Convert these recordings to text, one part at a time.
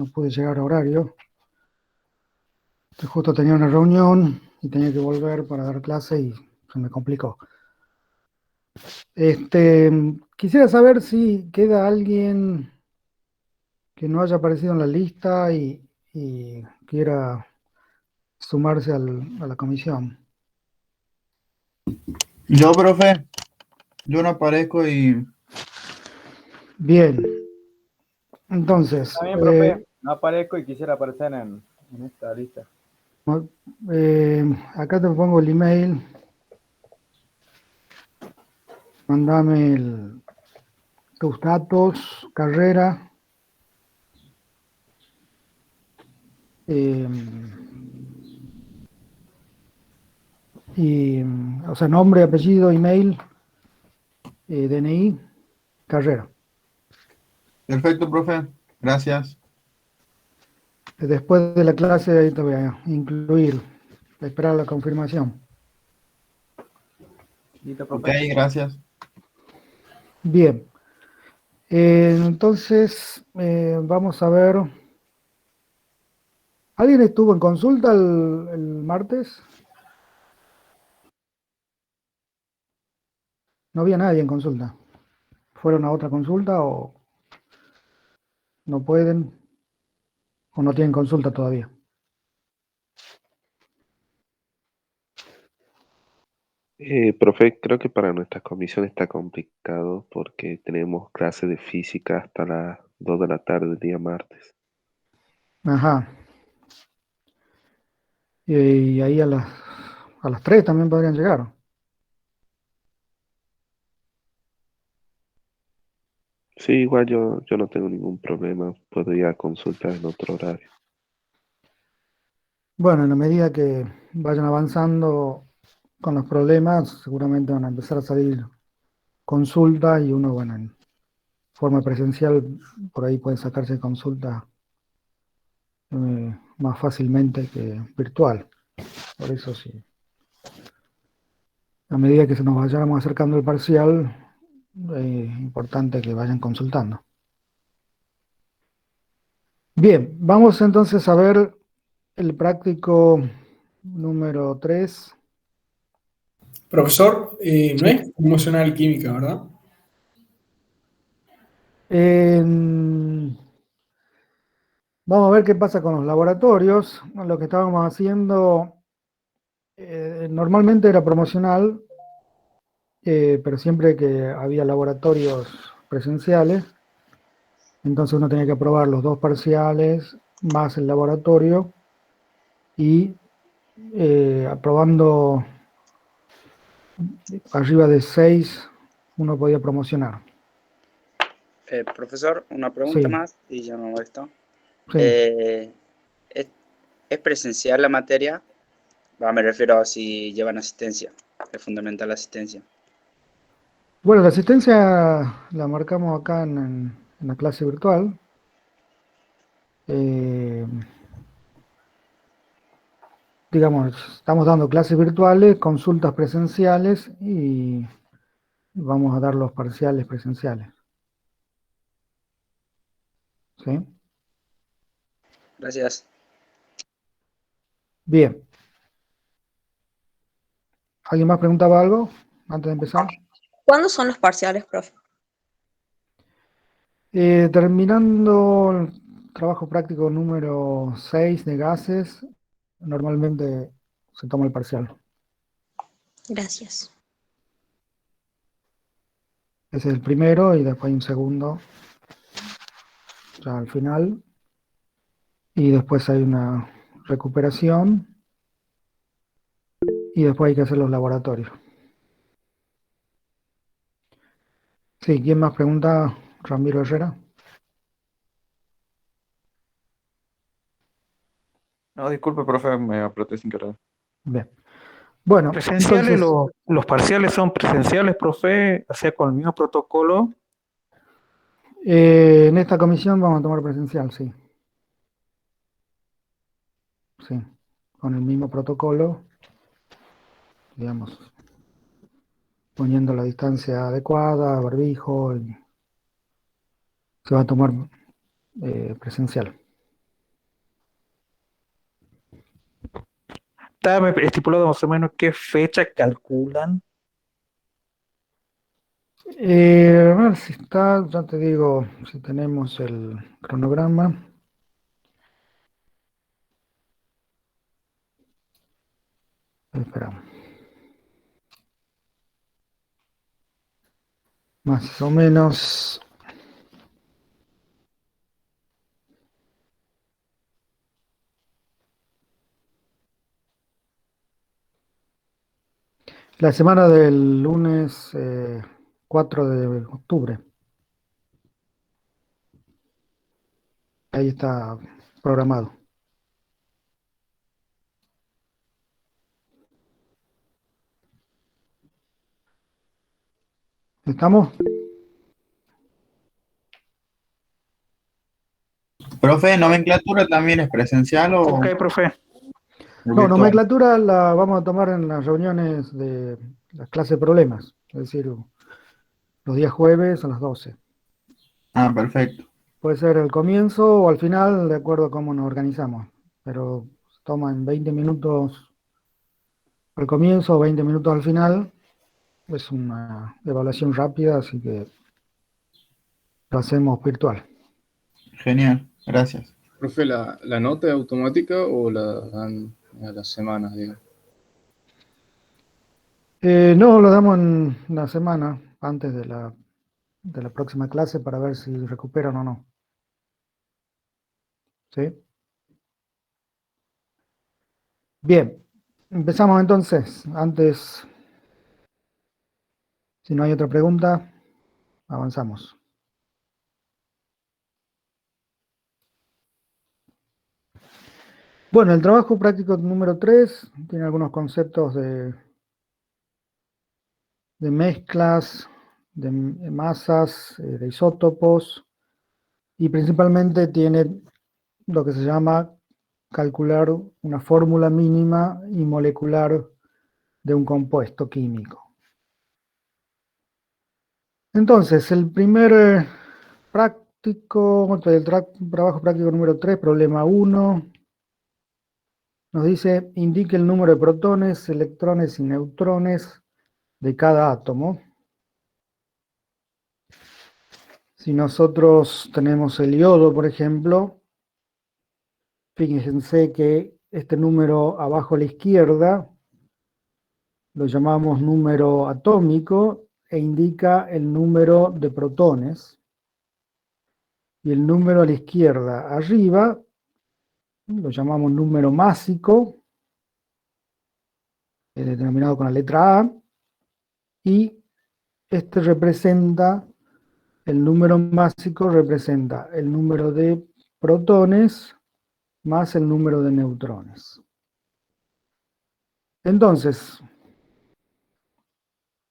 no pude llegar a horario. Justo tenía una reunión y tenía que volver para dar clase y se me complicó. Quisiera saber si queda alguien que no haya aparecido en la lista y quiera sumarse a la comisión. Yo, profe, yo no aparezco y... Bien, entonces, También, profe, no aparezco y quisiera aparecer en esta lista. acá te pongo el email. Mandame tus datos, carrera, eh, o sea, nombre, apellido, email, DNI, carrera. Perfecto, profe. Gracias. Después de la clase ahí te voy a incluir, esperar la confirmación. ¿Listo, Ok, profe? gracias. Bien, entonces vamos a ver. ¿Alguien estuvo en consulta el martes? No había nadie en consulta. ¿Fueron a otra consulta o no pueden o no tienen consulta todavía? Profe, creo que para nuestra comisión está complicado porque tenemos clase de física hasta las 2 de la tarde el día martes. Ajá. Y ahí a las 3 también podrían llegar. Sí, igual yo no tengo ningún problema, puedo ir a consultar en otro horario. Bueno, en la medida que vayan avanzando con los problemas, seguramente van a empezar a salir consultas y uno, bueno, en forma presencial, por ahí puede sacarse consulta más fácilmente que virtual. Por eso sí. A medida que se nos vayamos acercando el parcial, es importante que vayan consultando. Bien, vamos entonces a ver el práctico número 3. Profesor, no Sí. es emocional química, ¿verdad? Vamos a ver qué pasa con los laboratorios. Lo que estábamos haciendo normalmente era promocional, pero siempre que había laboratorios presenciales, entonces uno tenía que aprobar los dos parciales más el laboratorio y aprobando arriba de 6 uno podía promocionar. Profesor, una pregunta Sí, más y ya me esto. sí. Eh, ¿es, es presencial la materia? Me refiero a si llevan asistencia. Es fundamental la asistencia. Bueno, la asistencia la marcamos acá en la clase virtual. Eh, digamos, estamos dando clases virtuales, consultas presenciales y vamos a dar los parciales presenciales. ¿Sí? Gracias. Bien. ¿Alguien más preguntaba algo antes de empezar? ¿Cuándo son los parciales, profe? Terminando el trabajo práctico número 6 de gases, normalmente se toma el parcial. Gracias. Ese es el primero y después hay un segundo ya al final. Y después hay una recuperación y después hay que hacer los laboratorios. Sí, ¿quién más pregunta? Ramiro Herrera. No, disculpe, profe, me apreté sin querer. Bien. Bueno, Presenciales, entonces, los parciales son presenciales, profe, o sea, con el mismo protocolo. en esta comisión vamos a tomar presencial, sí. Sí, con el mismo protocolo, digamos, poniendo la distancia adecuada, barbijo, y se va a tomar presencial. está estipulado más o menos qué fecha calculan. A ver si está, ya te digo, si tenemos el cronograma. Espera. Más o menos. La semana del lunes 4 de octubre. Ahí está programado. ¿Estamos? Profe, ¿nomenclatura también es presencial o Ok, profe. No, virtual? nomenclatura la vamos a tomar en las reuniones de las clases de problemas, es decir, los días jueves a las 12. Ah, perfecto. Puede ser al comienzo o al final, de acuerdo a cómo nos organizamos, pero toman 20 minutos al comienzo o 20 minutos al final. Es una evaluación rápida, así que lo hacemos virtual. Genial, gracias. Profe, ¿la nota es automática o la dan a las semanas, digamos? No, lo damos en la semana antes de la próxima clase para ver si recuperan o no. ¿Sí? Bien, empezamos entonces. Antes, si no hay otra pregunta, avanzamos. Bueno, el trabajo práctico número 3 tiene algunos conceptos de mezclas, de masas, de isótopos, y principalmente tiene lo que se llama calcular una fórmula mínima y molecular de un compuesto químico. Entonces, el primer trabajo práctico número 3, problema 1, nos dice, indique el número de protones, electrones y neutrones de cada átomo. Si nosotros tenemos el iodo, por ejemplo, fíjense que este número abajo a la izquierda lo llamamos número atómico e indica el número de protones. Y el número a la izquierda arriba lo llamamos número másico, denominado con la letra A, y este representa, el número másico representa el número de protones más el número de neutrones. Entonces,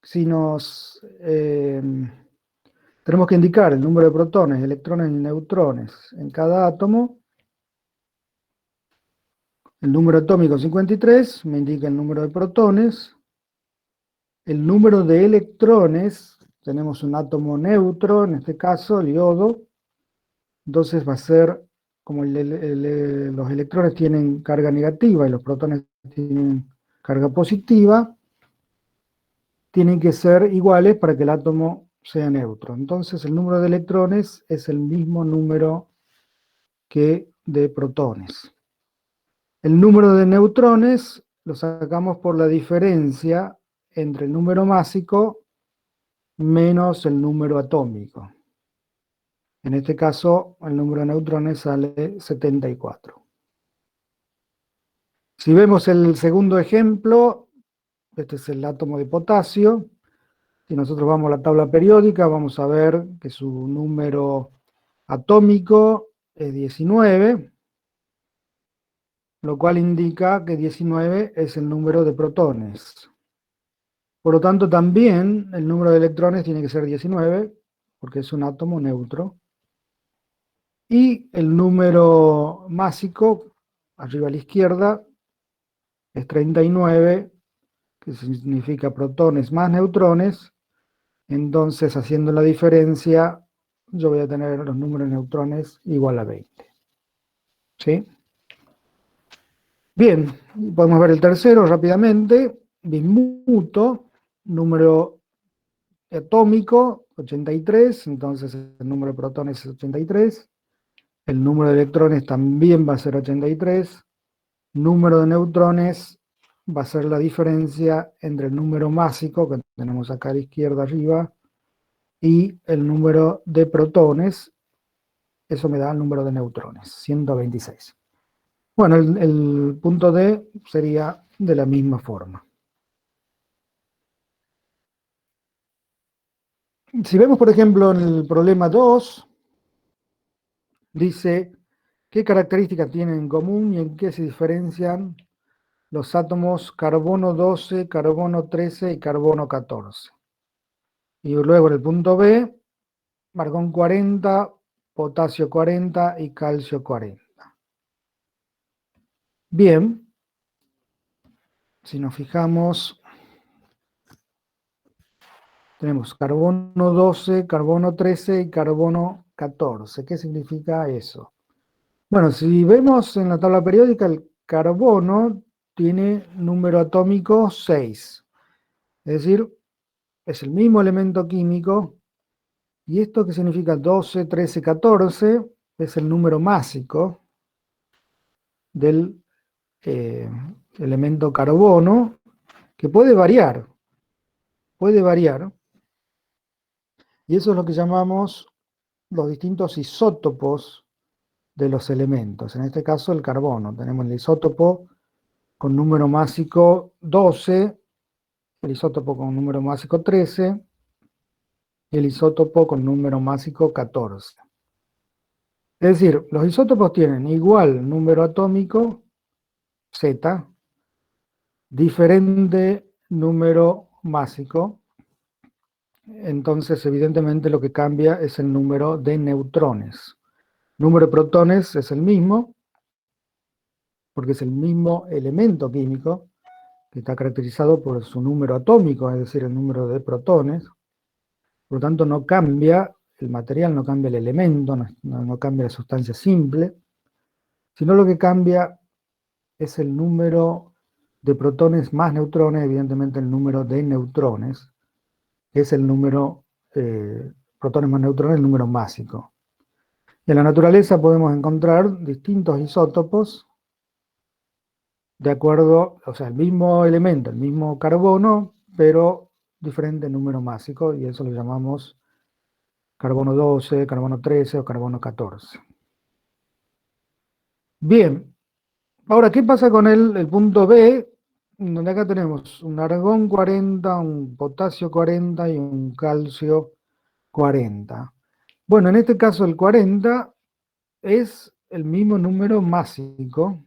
si tenemos que indicar el número de protones, electrones y neutrones en cada átomo, el número atómico 53 me indica el número de protones, el número de electrones, tenemos un átomo neutro, en este caso el iodo, entonces va a ser, como los electrones tienen carga negativa y los protones tienen carga positiva, tienen que ser iguales para que el átomo sea neutro. Entonces el número de electrones es el mismo número que de protones. El número de neutrones lo sacamos por la diferencia entre el número másico menos el número atómico. En este caso, el número de neutrones sale 74. Si vemos el segundo ejemplo, este es el átomo de potasio. Si nosotros vamos a la tabla periódica, vamos a ver que su número atómico es 19, lo cual indica que 19 es el número de protones. Por lo tanto, también el número de electrones tiene que ser 19, porque es un átomo neutro. Y el número másico, arriba a la izquierda, es 39, que significa protones más neutrones. Entonces, haciendo la diferencia, yo voy a tener los números de neutrones igual a 20. ¿Sí? Bien, podemos ver el tercero rápidamente. Bismuto, número atómico, 83, entonces el número de protones es 83. El número de electrones también va a ser 83. Número de neutrones va a ser la diferencia entre el número másico, que tenemos acá a la izquierda arriba, y el número de protones. Eso me da el número de neutrones, 126. Bueno, el punto D sería de la misma forma. Si vemos, por ejemplo, en el problema 2, dice qué características tienen en común y en qué se diferencian los átomos carbono 12, carbono 13 y carbono 14. Y luego en el punto B, argón 40, potasio 40 y calcio 40. Bien, si nos fijamos, tenemos carbono 12, carbono 13 y carbono 14. ¿Qué significa eso? Bueno, si vemos en la tabla periódica, el carbono tiene número atómico 6. Es decir, es el mismo elemento químico. ¿Y esto qué significa? 12, 13, 14 es el número másico del elemento carbono, que puede variar. Puede variar. Y eso es lo que llamamos los distintos isótopos de los elementos. En este caso, el carbono. Tenemos el isótopo con número másico 12, el isótopo con número másico 13 y el isótopo con número másico 14. Es decir, los isótopos tienen igual número atómico, Z, diferente número másico. Entonces, evidentemente, lo que cambia es el número de neutrones. Número de protones es el mismo, porque es el mismo elemento químico, que está caracterizado por su número atómico, es decir, el número de protones. Por lo tanto, no cambia el material, no cambia el elemento, no cambia la sustancia simple, sino lo que cambia es el número de protones más neutrones, evidentemente el número de neutrones, que es el número, protones más neutrones, el número másico. Y en la naturaleza podemos encontrar distintos isótopos de acuerdo, o sea, el mismo elemento, el mismo carbono, pero diferente número másico, y eso lo llamamos carbono 12, carbono 13 o carbono 14. Bien, ahora, ¿qué pasa con el punto B? Donde acá tenemos un argón 40, un potasio 40 y un calcio 40. Bueno, en este caso el 40 es el mismo número másico,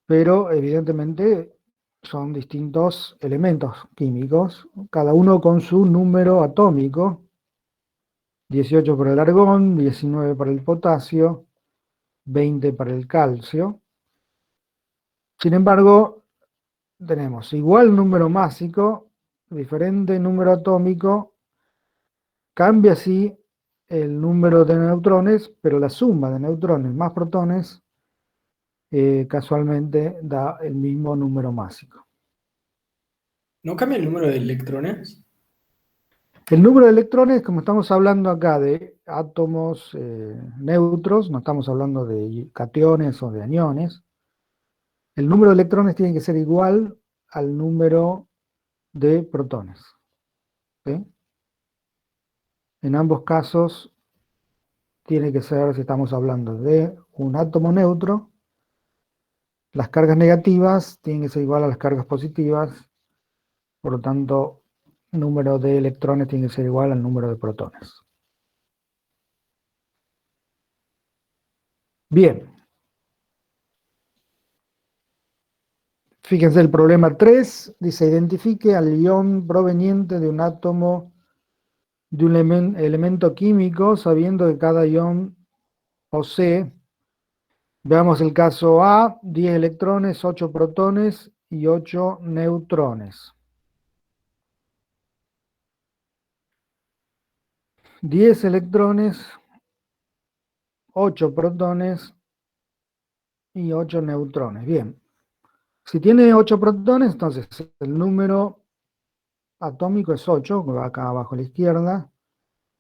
pero evidentemente son distintos elementos químicos, cada uno con su número atómico. 18 para el argón, 19 para el potasio, 20 para el calcio. Sin embargo, tenemos igual número másico, diferente número atómico, cambia así el número de neutrones, pero la suma de neutrones más protones casualmente da el mismo número másico. ¿No cambia el número de electrones? El número de electrones, como estamos hablando acá de átomos neutros, no estamos hablando de cationes o de aniones, el número de electrones tiene que ser igual al número de protones. ¿Sí? En ambos casos tiene que ser, si estamos hablando de un átomo neutro, las cargas negativas tienen que ser igual a las cargas positivas, por lo tanto, el número de electrones tiene que ser igual al número de protones. Bien. Fíjense el problema 3, dice, identifique al ion proveniente de un átomo de un elemento químico, sabiendo que cada ion posee, veamos el caso A, 10 electrones, 8 protones y 8 neutrones. 10 electrones, 8 protones y 8 neutrones. Bien. Si tiene 8 protones, entonces el número atómico es 8, que va acá abajo a la izquierda.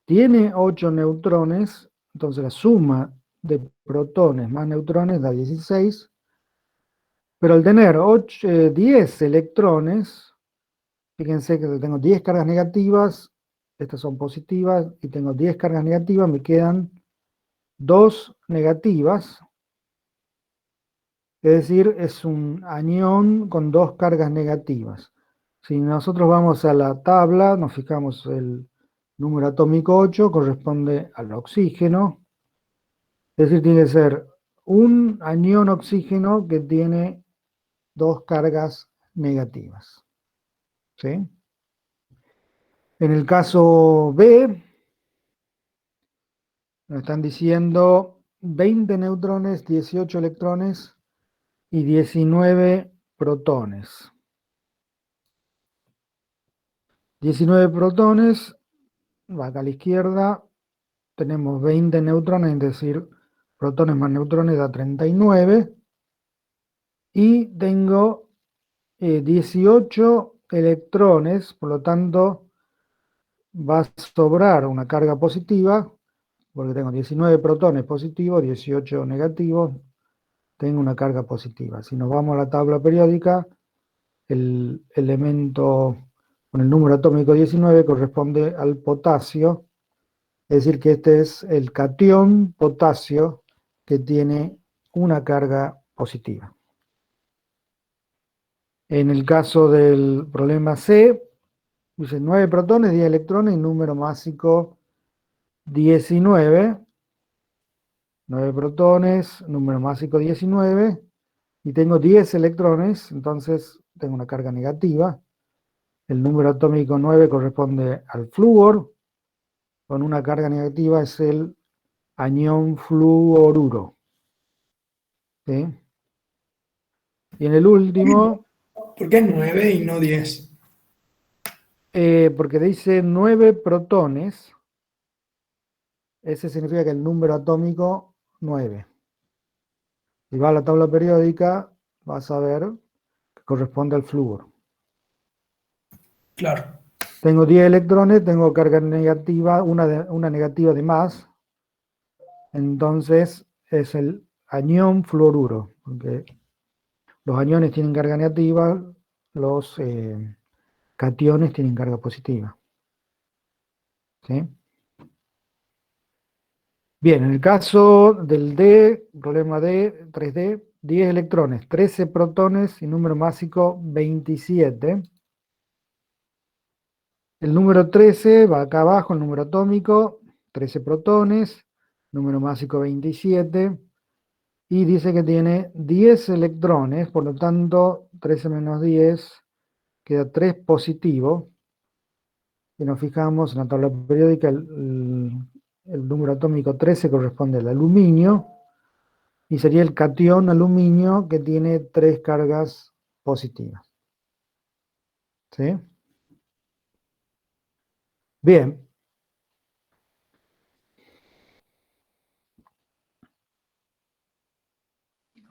Tiene 8 neutrones, entonces la suma de protones más neutrones da 16. Pero al tener 10 electrones, fíjense que tengo 10 cargas negativas, estas son positivas, y tengo 10 cargas negativas, me quedan 2 negativas. Es decir, es un anión con 2 cargas negativas. Si nosotros vamos a la tabla, nos fijamos el número atómico 8, corresponde al oxígeno. Es decir, tiene que ser un anión oxígeno que tiene 2 cargas negativas. ¿Sí? En el caso B, nos están diciendo 20 neutrones, 18 electrones y 19 protones. 19 protones, acá a la izquierda, tenemos 20 neutrones, es decir, protones más neutrones da 39. Y tengo 18 electrones, por lo tanto, va a sobrar una carga positiva, porque tengo 19 protones positivos, 18 negativos, tengo una carga positiva. Si nos vamos a la tabla periódica, el elemento con el número atómico 19 corresponde al potasio, es decir, que este es el catión potasio que tiene una carga positiva. En el caso del problema C, dice 9 protones, 10 electrones y número másico 19. 9 protones, número másico 19, y tengo 10 electrones, entonces tengo una carga negativa. El número atómico 9 corresponde al flúor, con una carga negativa es el anión fluoruro. ¿Sí? Y en el último, ¿Por qué 9 y no 10? porque dice 9 protones, ese significa que el número atómico 9. Si va a la tabla periódica, vas a ver que corresponde al flúor. Claro. Tengo 10 electrones, tengo carga negativa, una negativa de más, entonces es el anión fluoruro, porque los aniones tienen carga negativa, los cationes tienen carga positiva. ¿Sí? Bien, en el caso del D, problema D, 3D, 10 electrones, 13 protones y número másico 27. El número 13 va acá abajo, el número atómico, 13 protones, número másico 27, y dice que tiene 10 electrones, por lo tanto 13 menos 10 queda 3 positivo. Si nos fijamos en la tabla periódica, el número atómico 13 corresponde al aluminio, y sería el catión aluminio que tiene 3 cargas positivas. ¿Sí? Bien.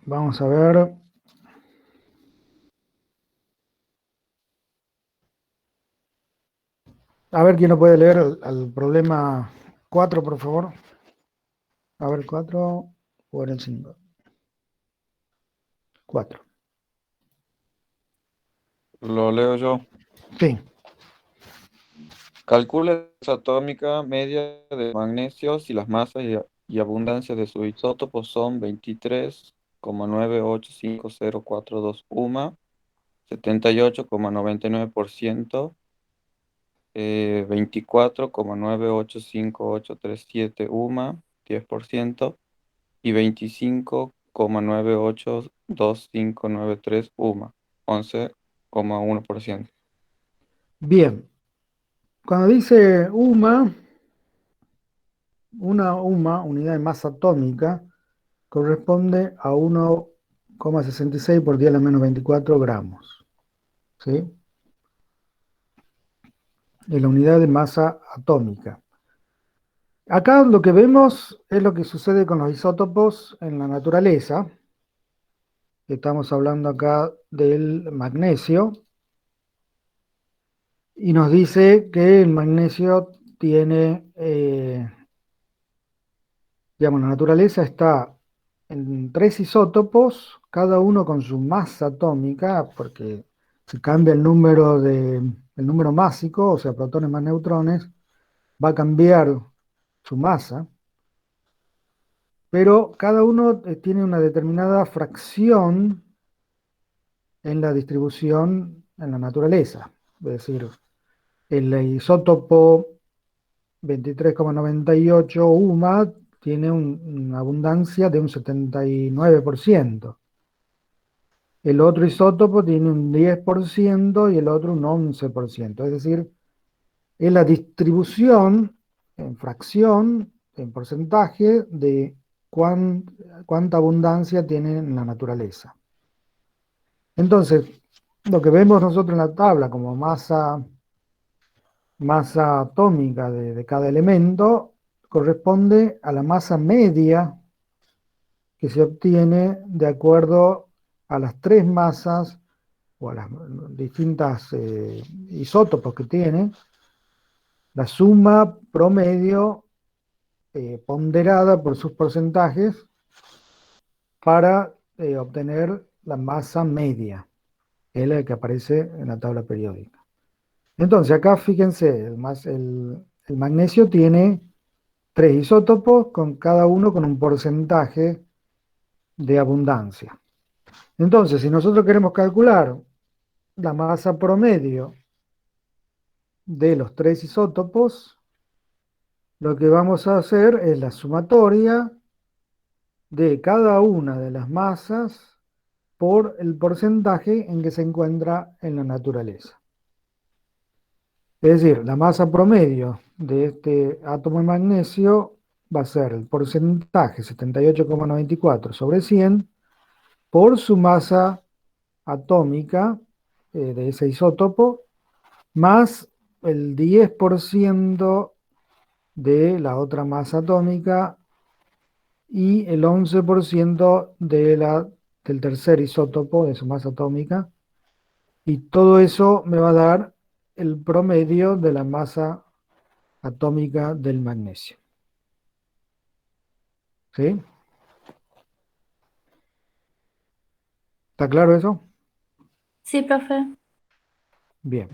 Vamos a ver. A ver quién no puede leer al problema 4, por favor. A ver, 4 o era el 5. 4. Lo leo yo. Sí. Calcule la masa atómica media de magnesio si las masas y abundancia de sus isótopos son 23,985042 UMA, 78,99%, 24,985837 UMA, 10%, y 25,982593 UMA, 11,1%. Bien. Cuando dice UMA, una UMA, unidad de masa atómica, corresponde a 1,66 por 10 a la menos 24 gramos. ¿Sí? Es la unidad de masa atómica. Acá lo que vemos es lo que sucede con los isótopos en la naturaleza. Estamos hablando acá del magnesio. Y nos dice que el magnesio tiene, digamos, la naturaleza está en tres isótopos, cada uno con su masa atómica, porque si cambia el número másico, o sea, protones más neutrones, va a cambiar su masa, pero cada uno tiene una determinada fracción en la distribución en la naturaleza. Es decir, el isótopo 23,98 UMA tiene una abundancia de un 79%. El otro isótopo tiene un 10% y el otro un 11%. Es decir, es la distribución en fracción, en porcentaje, de cuánta abundancia tiene en la naturaleza. Entonces, lo que vemos nosotros en la tabla como masa atómica de cada elemento corresponde a la masa media que se obtiene de acuerdo a las tres masas o a las distintas isótopos que tiene, la suma promedio ponderada por sus porcentajes para obtener la masa media, que es la que aparece en la tabla periódica. Entonces acá fíjense, el magnesio tiene tres isótopos, con cada uno con un porcentaje de abundancia. Entonces, si nosotros queremos calcular la masa promedio de los tres isótopos, lo que vamos a hacer es la sumatoria de cada una de las masas por el porcentaje en que se encuentra en la naturaleza. Es decir, la masa promedio de este átomo de magnesio va a ser el porcentaje 78,94 sobre 100 por su masa atómica de ese isótopo, más el 10% de la otra masa atómica y el 11% del tercer isótopo de su masa atómica, y todo eso me va a dar el promedio de la masa atómica del magnesio. ¿Sí? ¿Está claro eso? Sí, profe. Bien.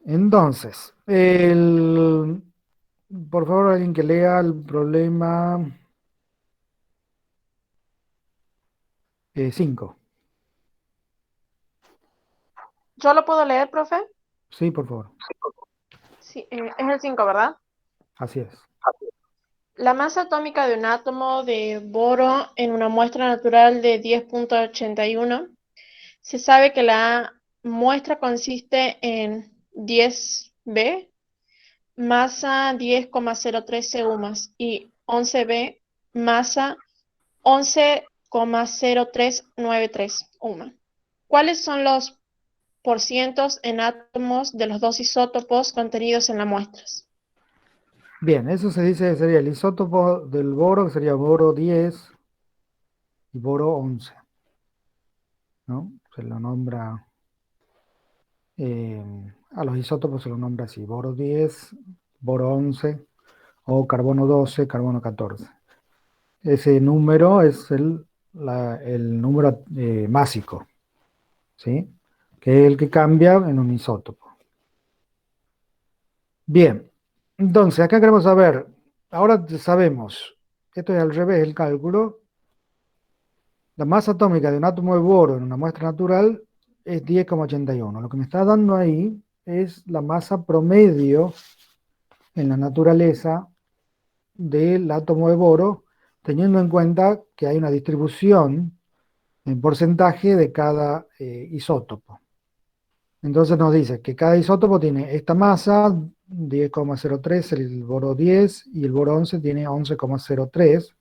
Entonces, por favor, alguien que lea el problema 5. ¿Yo lo puedo leer, profe? Sí, por favor. Sí, es el 5, ¿verdad? Así es. La masa atómica de un átomo de boro en una muestra natural de 10,81. Se sabe que la muestra consiste en 10B, masa 10,03 EUMAS, y 11B, masa 11,0393 UMA. ¿Cuáles son los porcientos en átomos de los dos isótopos contenidos en las muestras? Bien, eso se dice, sería el isótopo del boro, que sería boro 10 y boro 11, ¿no? Se lo nombra, a los isótopos se lo nombra así, boro 10, boro 11, o carbono 12, carbono 14. Ese número es el número másico, ¿sí? Que es el que cambia en un isótopo. Bien, entonces acá queremos saber, ahora sabemos, esto es al revés el cálculo, la masa atómica de un átomo de boro en una muestra natural es 10,81. Lo que me está dando ahí es la masa promedio en la naturaleza del átomo de boro, teniendo en cuenta que hay una distribución en porcentaje de cada isótopo. Entonces nos dice que cada isótopo tiene esta masa, 10,03 el boro 10 y el boro 11 tiene 11,03.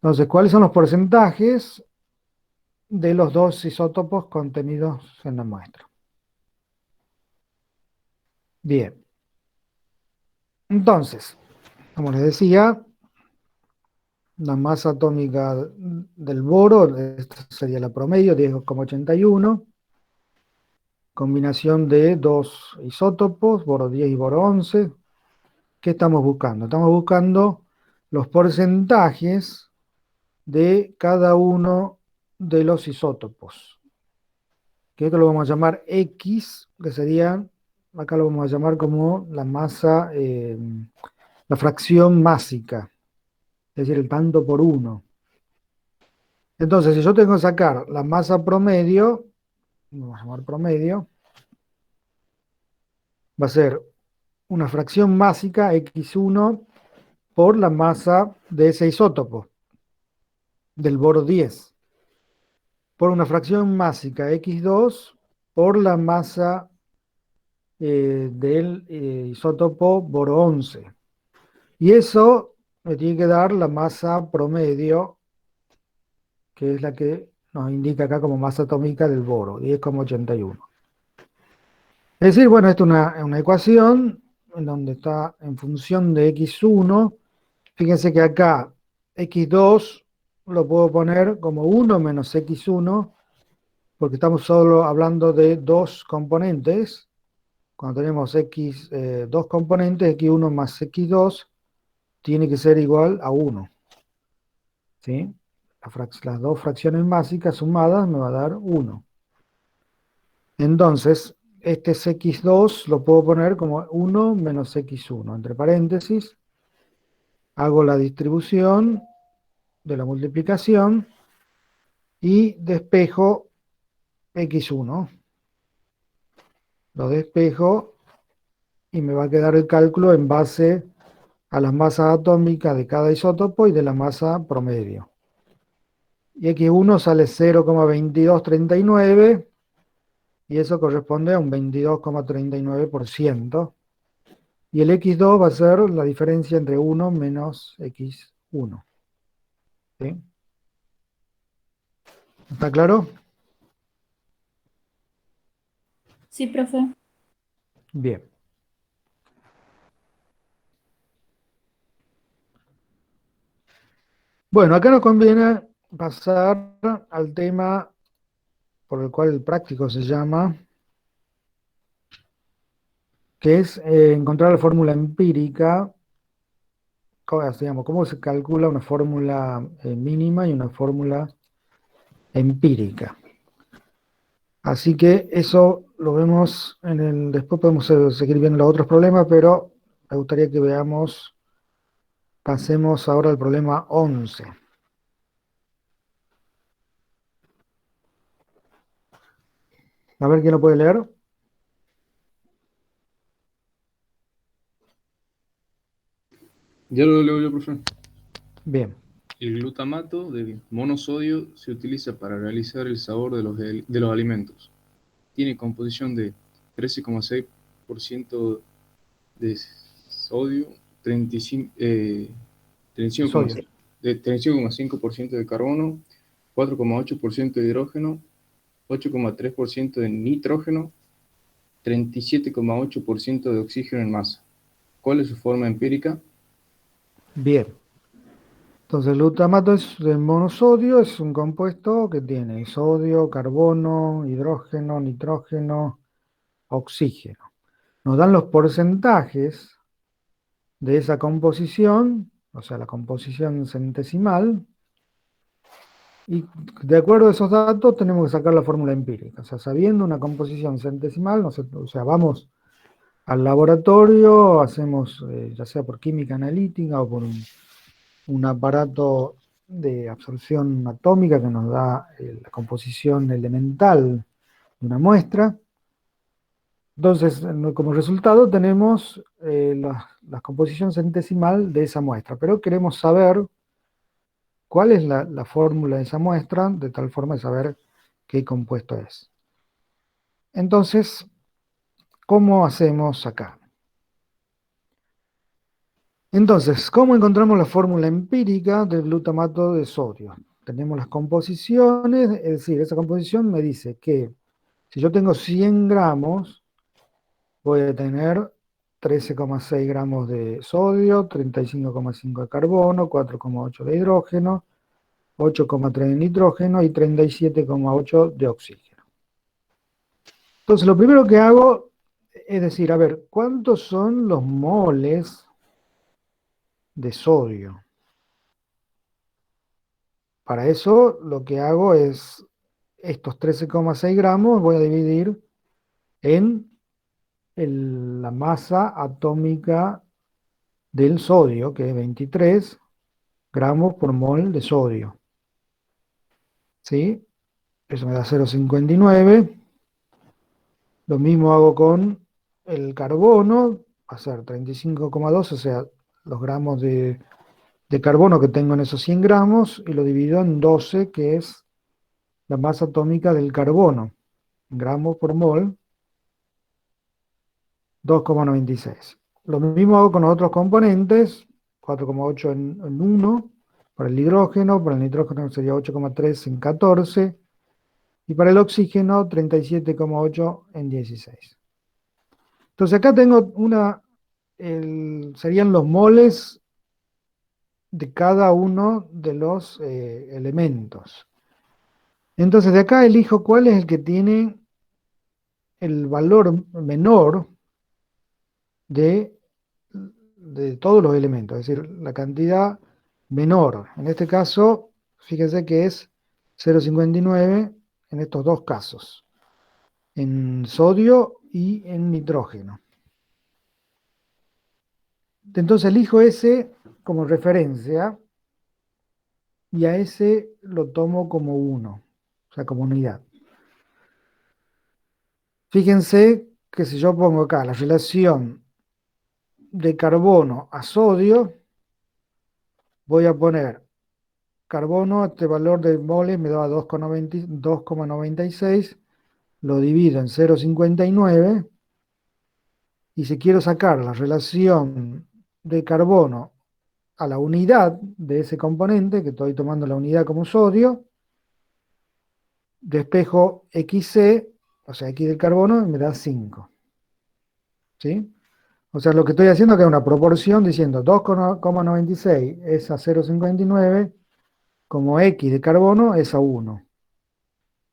Entonces, ¿cuáles son los porcentajes de los dos isótopos contenidos en la muestra? Bien. Entonces, como les decía, la masa atómica del boro, esta sería la promedio, 10,81, combinación de dos isótopos, boro 10 y boro 11. ¿Qué estamos buscando? Estamos buscando los porcentajes de cada uno de los isótopos, que esto lo vamos a llamar X, que sería, acá lo vamos a llamar como la masa, la fracción másica, es decir, el tanto por uno. Entonces, si yo tengo que sacar la masa promedio, vamos a llamar promedio, va a ser una fracción másica X1 por la masa de ese isótopo, del boro 10, por una fracción másica X2 por la masa del isótopo boro 11. Y eso me tiene que dar la masa promedio, que es la que nos indica acá como masa atómica del boro, 10,81. Es decir, bueno, esto es una ecuación en donde está en función de X1. Fíjense que acá X2 lo puedo poner como 1 menos X1, porque estamos solo hablando de dos componentes. Cuando tenemos dos componentes, X1 más X2 tiene que ser igual a 1. ¿Sí? Las dos fracciones básicas sumadas me va a dar 1. Entonces, este es X2, lo puedo poner como 1 menos X1, entre paréntesis. Hago la distribución de la multiplicación y despejo X1. Lo despejo y me va a quedar el cálculo en base a las masas atómicas de cada isótopo y de la masa promedio. Y X1 sale 0,2239 y eso corresponde a un 22,39%. Y el X2 va a ser la diferencia entre 1 menos X1. ¿Sí? ¿Está claro? Sí, profe. Bien. Bueno, acá nos conviene pasar al tema por el cual el práctico se llama, que es encontrar la fórmula empírica, cómo se calcula una fórmula mínima y una fórmula empírica. Así que eso lo vemos después podemos seguir viendo los otros problemas, pero me gustaría que pasemos ahora al problema 11. A ver quién lo puede leer. Ya lo leo yo, profe. Bien. El glutamato de monosodio se utiliza para realizar el sabor de los alimentos. Tiene composición de 13,6% de sodio, 35,5% de carbono, 4,8% de hidrógeno, 8,3% de nitrógeno, 37,8% de oxígeno en masa. ¿Cuál es su forma empírica? Bien. Entonces el glutamato de monosodio es un compuesto que tiene sodio, carbono, hidrógeno, nitrógeno, oxígeno. Nos dan los porcentajes de esa composición, o sea, la composición centesimal, y de acuerdo a esos datos tenemos que sacar la fórmula empírica. O sea, sabiendo una composición centesimal, o sea, vamos al laboratorio, hacemos, ya sea por química analítica o por un aparato de absorción atómica que nos da la composición elemental de una muestra. Entonces, como resultado tenemos la composición centesimal de esa muestra, pero queremos saber cuál es la fórmula de esa muestra, de tal forma de saber qué compuesto es. Entonces, ¿cómo hacemos acá? Entonces, ¿cómo encontramos la fórmula empírica del glutamato de sodio? Tenemos las composiciones, es decir, esa composición me dice que si yo tengo 100 gramos, voy a tener 13,6 gramos de sodio, 35,5 de carbono, 4,8 de hidrógeno, 8,3 de nitrógeno y 37,8 de oxígeno. Entonces, lo primero que hago es decir, a ver, ¿cuántos son los moles de sodio? Para eso, lo que hago es, estos 13,6 gramos voy a dividir en la masa atómica del sodio, que es 23 gramos por mol de sodio. ¿Sí? Eso me da 0,59. Lo mismo hago con el carbono, va a ser 35,2, o sea, los gramos de carbono que tengo en esos 100 gramos, y lo divido en 12, que es la masa atómica del carbono, gramos por mol, 2,96. Lo mismo hago con los otros componentes, 4,8 en 1, para el hidrógeno, para el nitrógeno sería 8,3 en 14, y para el oxígeno 37,8 en 16. Entonces acá tengo serían los moles de cada uno de los elementos. Entonces de acá elijo cuál es el que tiene el valor menor de todos los elementos, es decir, la cantidad menor. En este caso, fíjense que es 0,59 en estos dos casos, en sodio y en nitrógeno. Entonces elijo ese como referencia y a ese lo tomo como 1, o sea, como unidad. Fíjense que si yo pongo acá la relación de carbono a sodio, voy a poner carbono, este valor de moles me da 2,96, lo divido en 0,59, y si quiero sacar la relación de carbono a la unidad de ese componente, que estoy tomando la unidad como sodio, despejo XC, o sea, X del carbono, y me da 5. ¿Sí? O sea, lo que estoy haciendo acá es una proporción diciendo 2,96 es a 0,59, como X de carbono es a 1.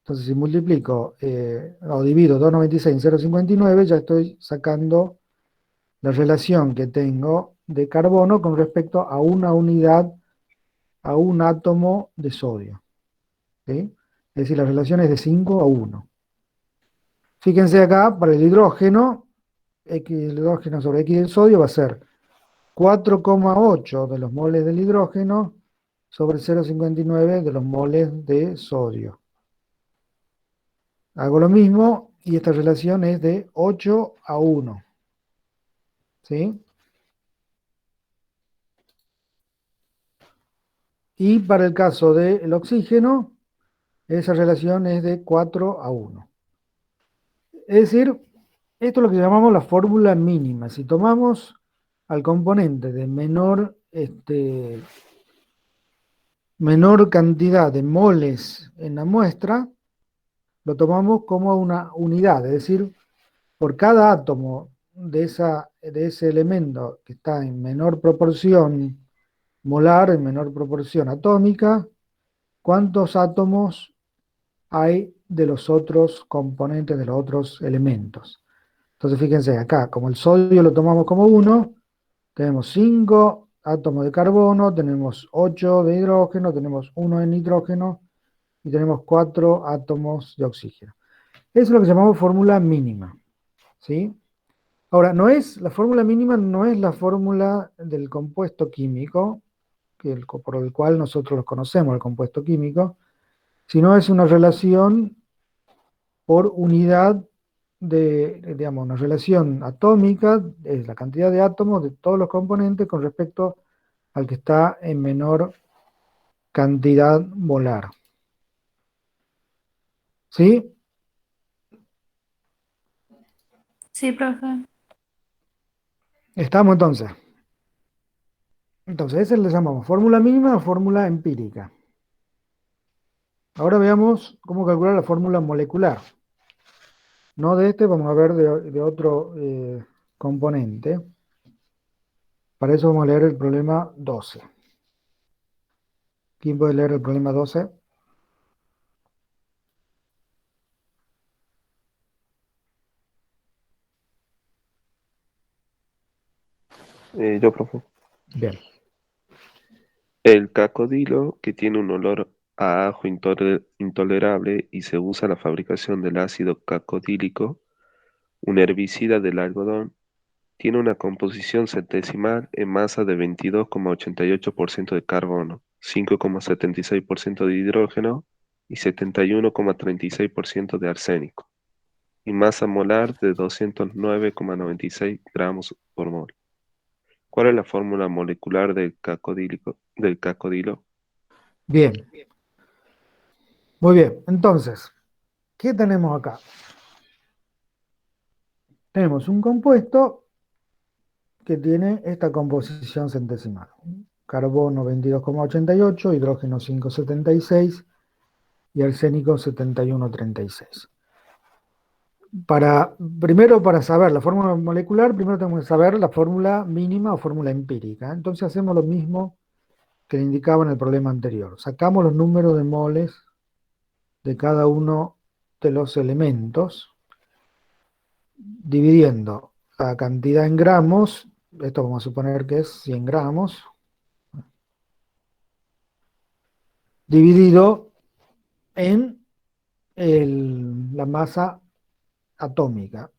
Entonces, si multiplico o divido 2,96 en 0,59, ya estoy sacando la relación que tengo de carbono con respecto a una unidad, a un átomo de sodio. ¿Sí? Es decir, la relación es de 5 a 1. Fíjense acá, para el hidrógeno, X del hidrógeno sobre X del sodio va a ser 4,8 de los moles del hidrógeno sobre 0,59 de los moles de sodio. Hago lo mismo y esta relación es de 8 a 1. ¿Sí? Y para el caso del oxígeno, esa relación es de 4 a 1. Es decir, esto es lo que llamamos la fórmula mínima. Si tomamos al componente de menor cantidad de moles en la muestra, lo tomamos como una unidad, es decir, por cada átomo de ese elemento que está en menor proporción molar, en menor proporción atómica, ¿cuántos átomos hay de los otros componentes, de los otros elementos? Entonces fíjense acá, como el sodio lo tomamos como 1, tenemos 5 átomos de carbono, tenemos 8 de hidrógeno, tenemos 1 de nitrógeno y tenemos 4 átomos de oxígeno. Eso es lo que llamamos fórmula mínima. ¿Sí? Ahora, la fórmula mínima no es la fórmula del compuesto químico, por el cual nosotros conocemos, el compuesto químico, sino es una relación por unidad digamos, una relación atómica, es la cantidad de átomos de todos los componentes con respecto al que está en menor cantidad molar. ¿Sí? Sí, profe. Estamos entonces. Entonces, esa le llamamos fórmula mínima o fórmula empírica. Ahora veamos cómo calcular la fórmula molecular. No de este, vamos a ver de otro componente. Para eso vamos a leer el problema 12. ¿Quién puede leer el problema 12? Yo, profe. Bien. El cacodilo, que tiene un olor a ajo intolerable y se usa en la fabricación del ácido cacodílico, un herbicida del algodón, tiene una composición centesimal en masa de 22,88% de carbono, 5,76% de hidrógeno y 71,36% de arsénico, y masa molar de 209,96 gramos por mol. ¿Cuál es la fórmula molecular del cacodilo? Bien. Muy bien. Entonces, ¿qué tenemos acá? Tenemos un compuesto que tiene esta composición centesimal. Carbono 22,88, hidrógeno 5,76 y arsénico 71,36. Primero, para saber la fórmula molecular, primero tenemos que saber la fórmula mínima o fórmula empírica. Entonces hacemos lo mismo que le indicaba en el problema anterior. Sacamos los números de moles de cada uno de los elementos, dividiendo la cantidad en gramos, esto vamos a suponer que es 100 gramos, dividido en la masa atómica.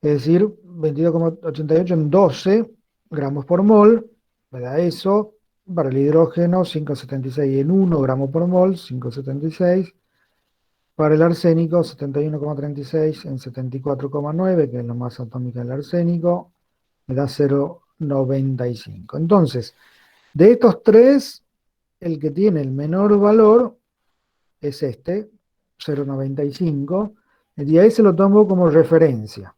Es decir, 22,88 en 12 gramos por mol, me da eso. Para el hidrógeno, 5,76 en 1 gramo por mol, 5,76. Para el arsénico, 71,36 en 74,9, que es la masa atómica del arsénico, me da 0,95. Entonces, de estos tres, el que tiene el menor valor es este, 0,95, y a ese lo tomo como referencia.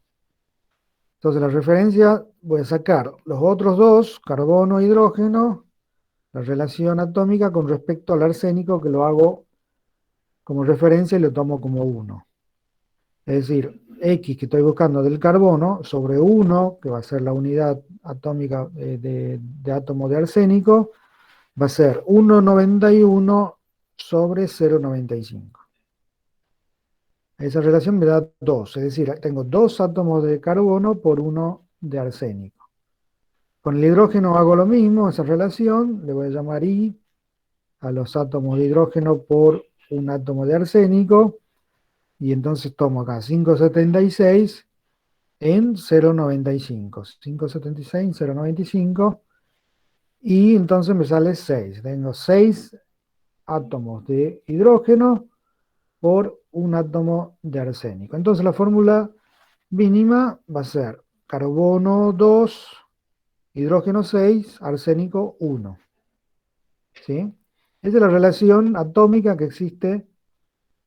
Entonces, la referencia, voy a sacar los otros dos, carbono e hidrógeno, la relación atómica con respecto al arsénico, que lo hago como referencia y lo tomo como 1. Es decir, X que estoy buscando del carbono sobre 1, que va a ser la unidad atómica de átomo de arsénico, va a ser 1,91 sobre 0,95. Esa relación me da 2, es decir, tengo 2 átomos de carbono por 1 de arsénico. Con el hidrógeno hago lo mismo, esa relación, le voy a llamar I a los átomos de hidrógeno por un átomo de arsénico, y entonces tomo acá 5,76 en 0,95. 5,76 en 0,95, y entonces me sale 6. Tengo 6 átomos de hidrógeno por un átomo de arsénico. Entonces la fórmula mínima va a ser carbono 2, hidrógeno 6, arsénico 1. ¿Sí? Esa es la relación atómica que existe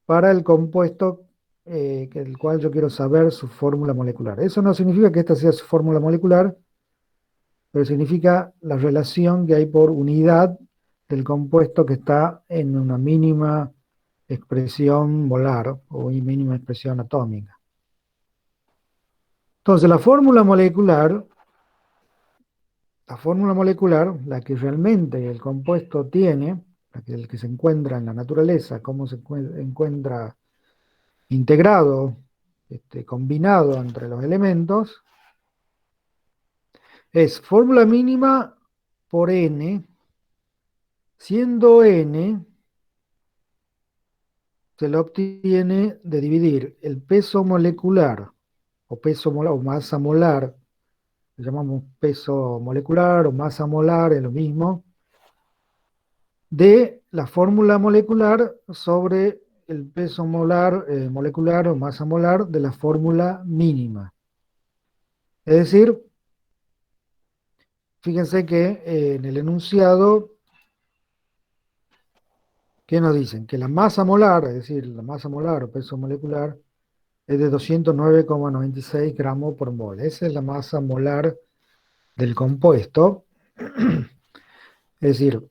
para el compuesto el cual yo quiero saber su fórmula molecular. Eso no significa que esta sea su fórmula molecular, pero significa la relación que hay por unidad del compuesto que está en una mínima expresión molar o mínima expresión atómica. Entonces, la fórmula molecular, la que realmente el compuesto tiene, el que se encuentra en la naturaleza, cómo se encuentra integrado, combinado entre los elementos, es fórmula mínima por N, siendo N, se lo obtiene de dividir el peso molecular, o masa molar, le llamamos peso molecular o masa molar, es lo mismo, de la fórmula molecular sobre el peso molar, molecular o masa molar de la fórmula mínima. Es decir, fíjense que en el enunciado, ¿qué nos dicen? Que la masa molar, es decir, la masa molar o peso molecular, es de 209,96 gramos por mol. Esa es la masa molar del compuesto. Es decir,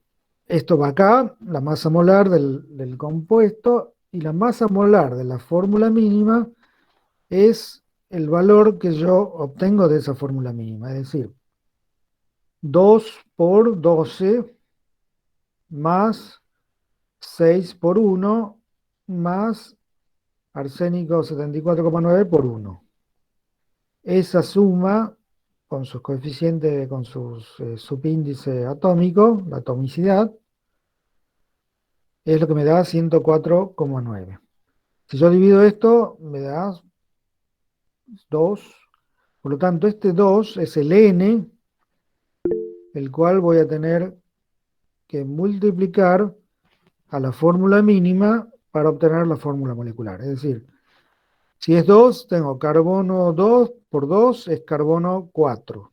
esto va acá, la masa molar del compuesto, y la masa molar de la fórmula mínima es el valor que yo obtengo de esa fórmula mínima, es decir, 2 por 12 más 6 por 1 más arsénico 74,9 por 1. Esa suma, con sus coeficientes, con sus subíndice atómico, la atomicidad, es lo que me da 104,9. Si yo divido esto, me da 2. Por lo tanto, este 2 es el n, el cual voy a tener que multiplicar a la fórmula mínima para obtener la fórmula molecular. Es decir, si es 2, tengo carbono 2 por 2 es carbono 4.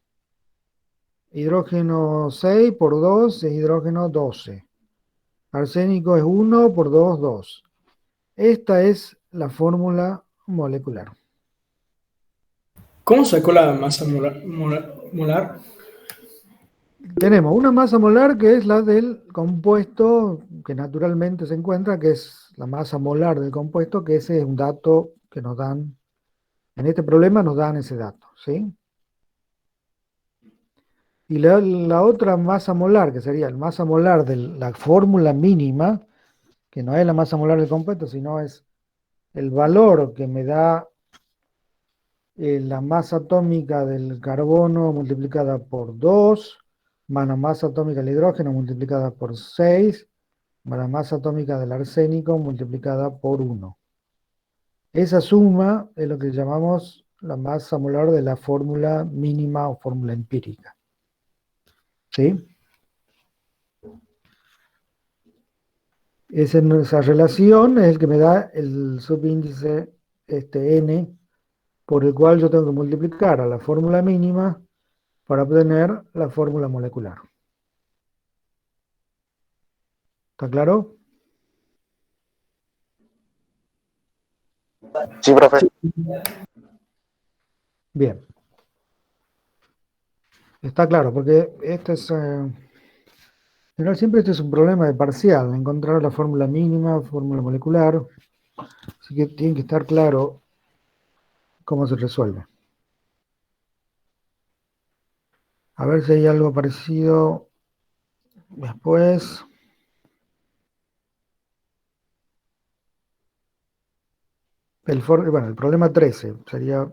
Hidrógeno 6 por 2 es hidrógeno 12. Arsénico es 1 por 2, 2. Esta es la fórmula molecular. ¿Cómo sacó la masa molar? Tenemos una masa molar que es la del compuesto que naturalmente se encuentra, que es la masa molar del compuesto, que ese es un dato que nos dan, en este problema nos dan ese dato, ¿sí? Y la otra masa molar, que sería la masa molar de la fórmula mínima, que no es la masa molar del compuesto, sino es el valor que me da la masa atómica del carbono multiplicada por 2, más la masa atómica del hidrógeno multiplicada por 6, más la masa atómica del arsénico multiplicada por 1. Esa suma es lo que llamamos la masa molar de la fórmula mínima o fórmula empírica. ¿Sí? Esa relación es el que me da el subíndice n, por el cual yo tengo que multiplicar a la fórmula mínima para obtener la fórmula molecular. ¿Está claro? Sí, profe. Bien. Está claro, porque este es... pero siempre este es un problema de parcial, encontrar la fórmula mínima, fórmula molecular. Así que tiene que estar claro cómo se resuelve. A ver si hay algo parecido después. Bueno, el problema 13. Sería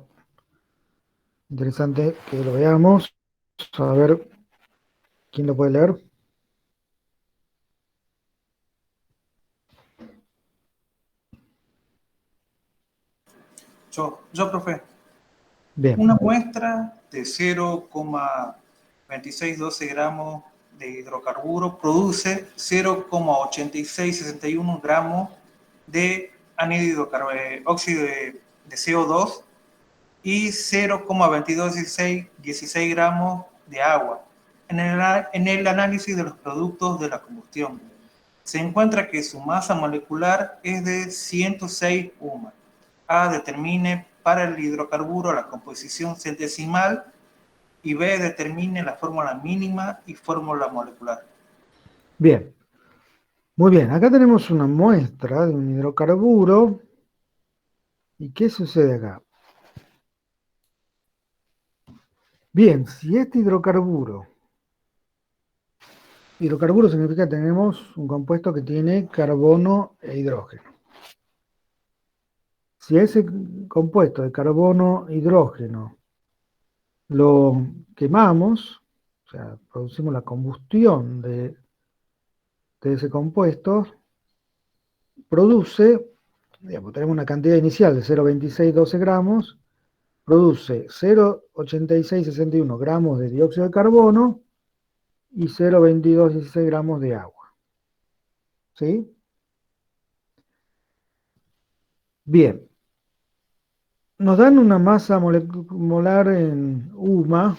interesante que lo veamos. A ver, ¿quién lo puede leer? Yo, profe. Bien. Una muestra de 0,2612 gramos de hidrocarburo produce 0,8661 gramos de óxido de CO2 y 0,2216 gramos de agua. En el análisis de los productos de la combustión, se encuentra que su masa molecular es de 106 UMA. A determine para el hidrocarburo la composición centesimal y B determine la fórmula mínima y fórmula molecular. Bien. Muy bien, acá tenemos una muestra de un hidrocarburo. ¿Y qué sucede acá? Bien, si este hidrocarburo significa que tenemos un compuesto que tiene carbono e hidrógeno. Si ese compuesto de carbono e hidrógeno lo quemamos, o sea, producimos la combustión de ese compuesto, produce, digamos, tenemos una cantidad inicial de 0,2612 gramos, produce 0,8661 gramos de dióxido de carbono y 0,2216 gramos de agua. ¿Sí? Bien. Nos dan una masa molar en UMA,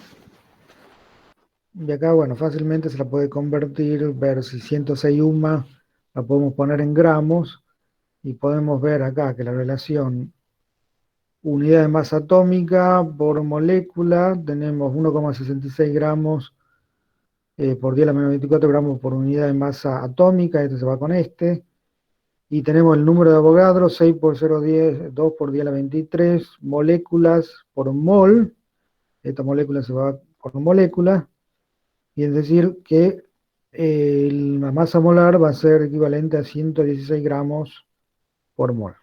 y acá, bueno, fácilmente se la puede convertir, ver si 106 UMA la podemos poner en gramos, y podemos ver acá que la relación unidad de masa atómica por molécula, tenemos 1,66 gramos por 10 a la menos 24 gramos por unidad de masa atómica, este se va con este, y tenemos el número de Avogadro, 6 por 0,10, 2 por 10 a la 23, moléculas por mol, esta molécula se va por molécula, y es decir que la masa molar va a ser equivalente a 116 gramos por mol.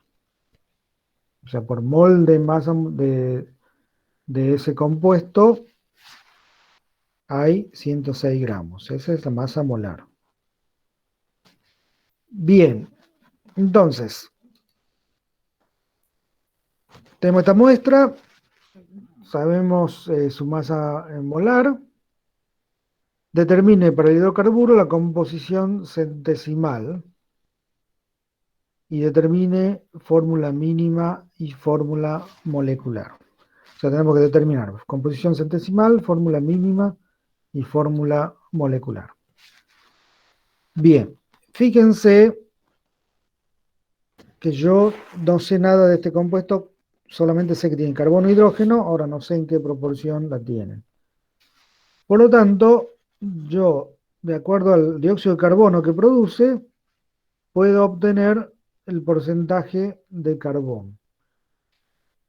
O sea, por mol de masa de ese compuesto hay 106 gramos. Esa es la masa molar. Bien, entonces, tenemos esta muestra, sabemos su masa molar, determine para el hidrocarburo la composición centesimal y determine fórmula mínima y fórmula molecular. O sea, tenemos que determinar composición centesimal, fórmula mínima y fórmula molecular. Bien, fíjense que yo no sé nada de este compuesto, solamente sé que tiene carbono e hidrógeno, ahora no sé en qué proporción la tienen. Por lo tanto, yo, de acuerdo al dióxido de carbono que produce, puedo obtener el porcentaje de carbono.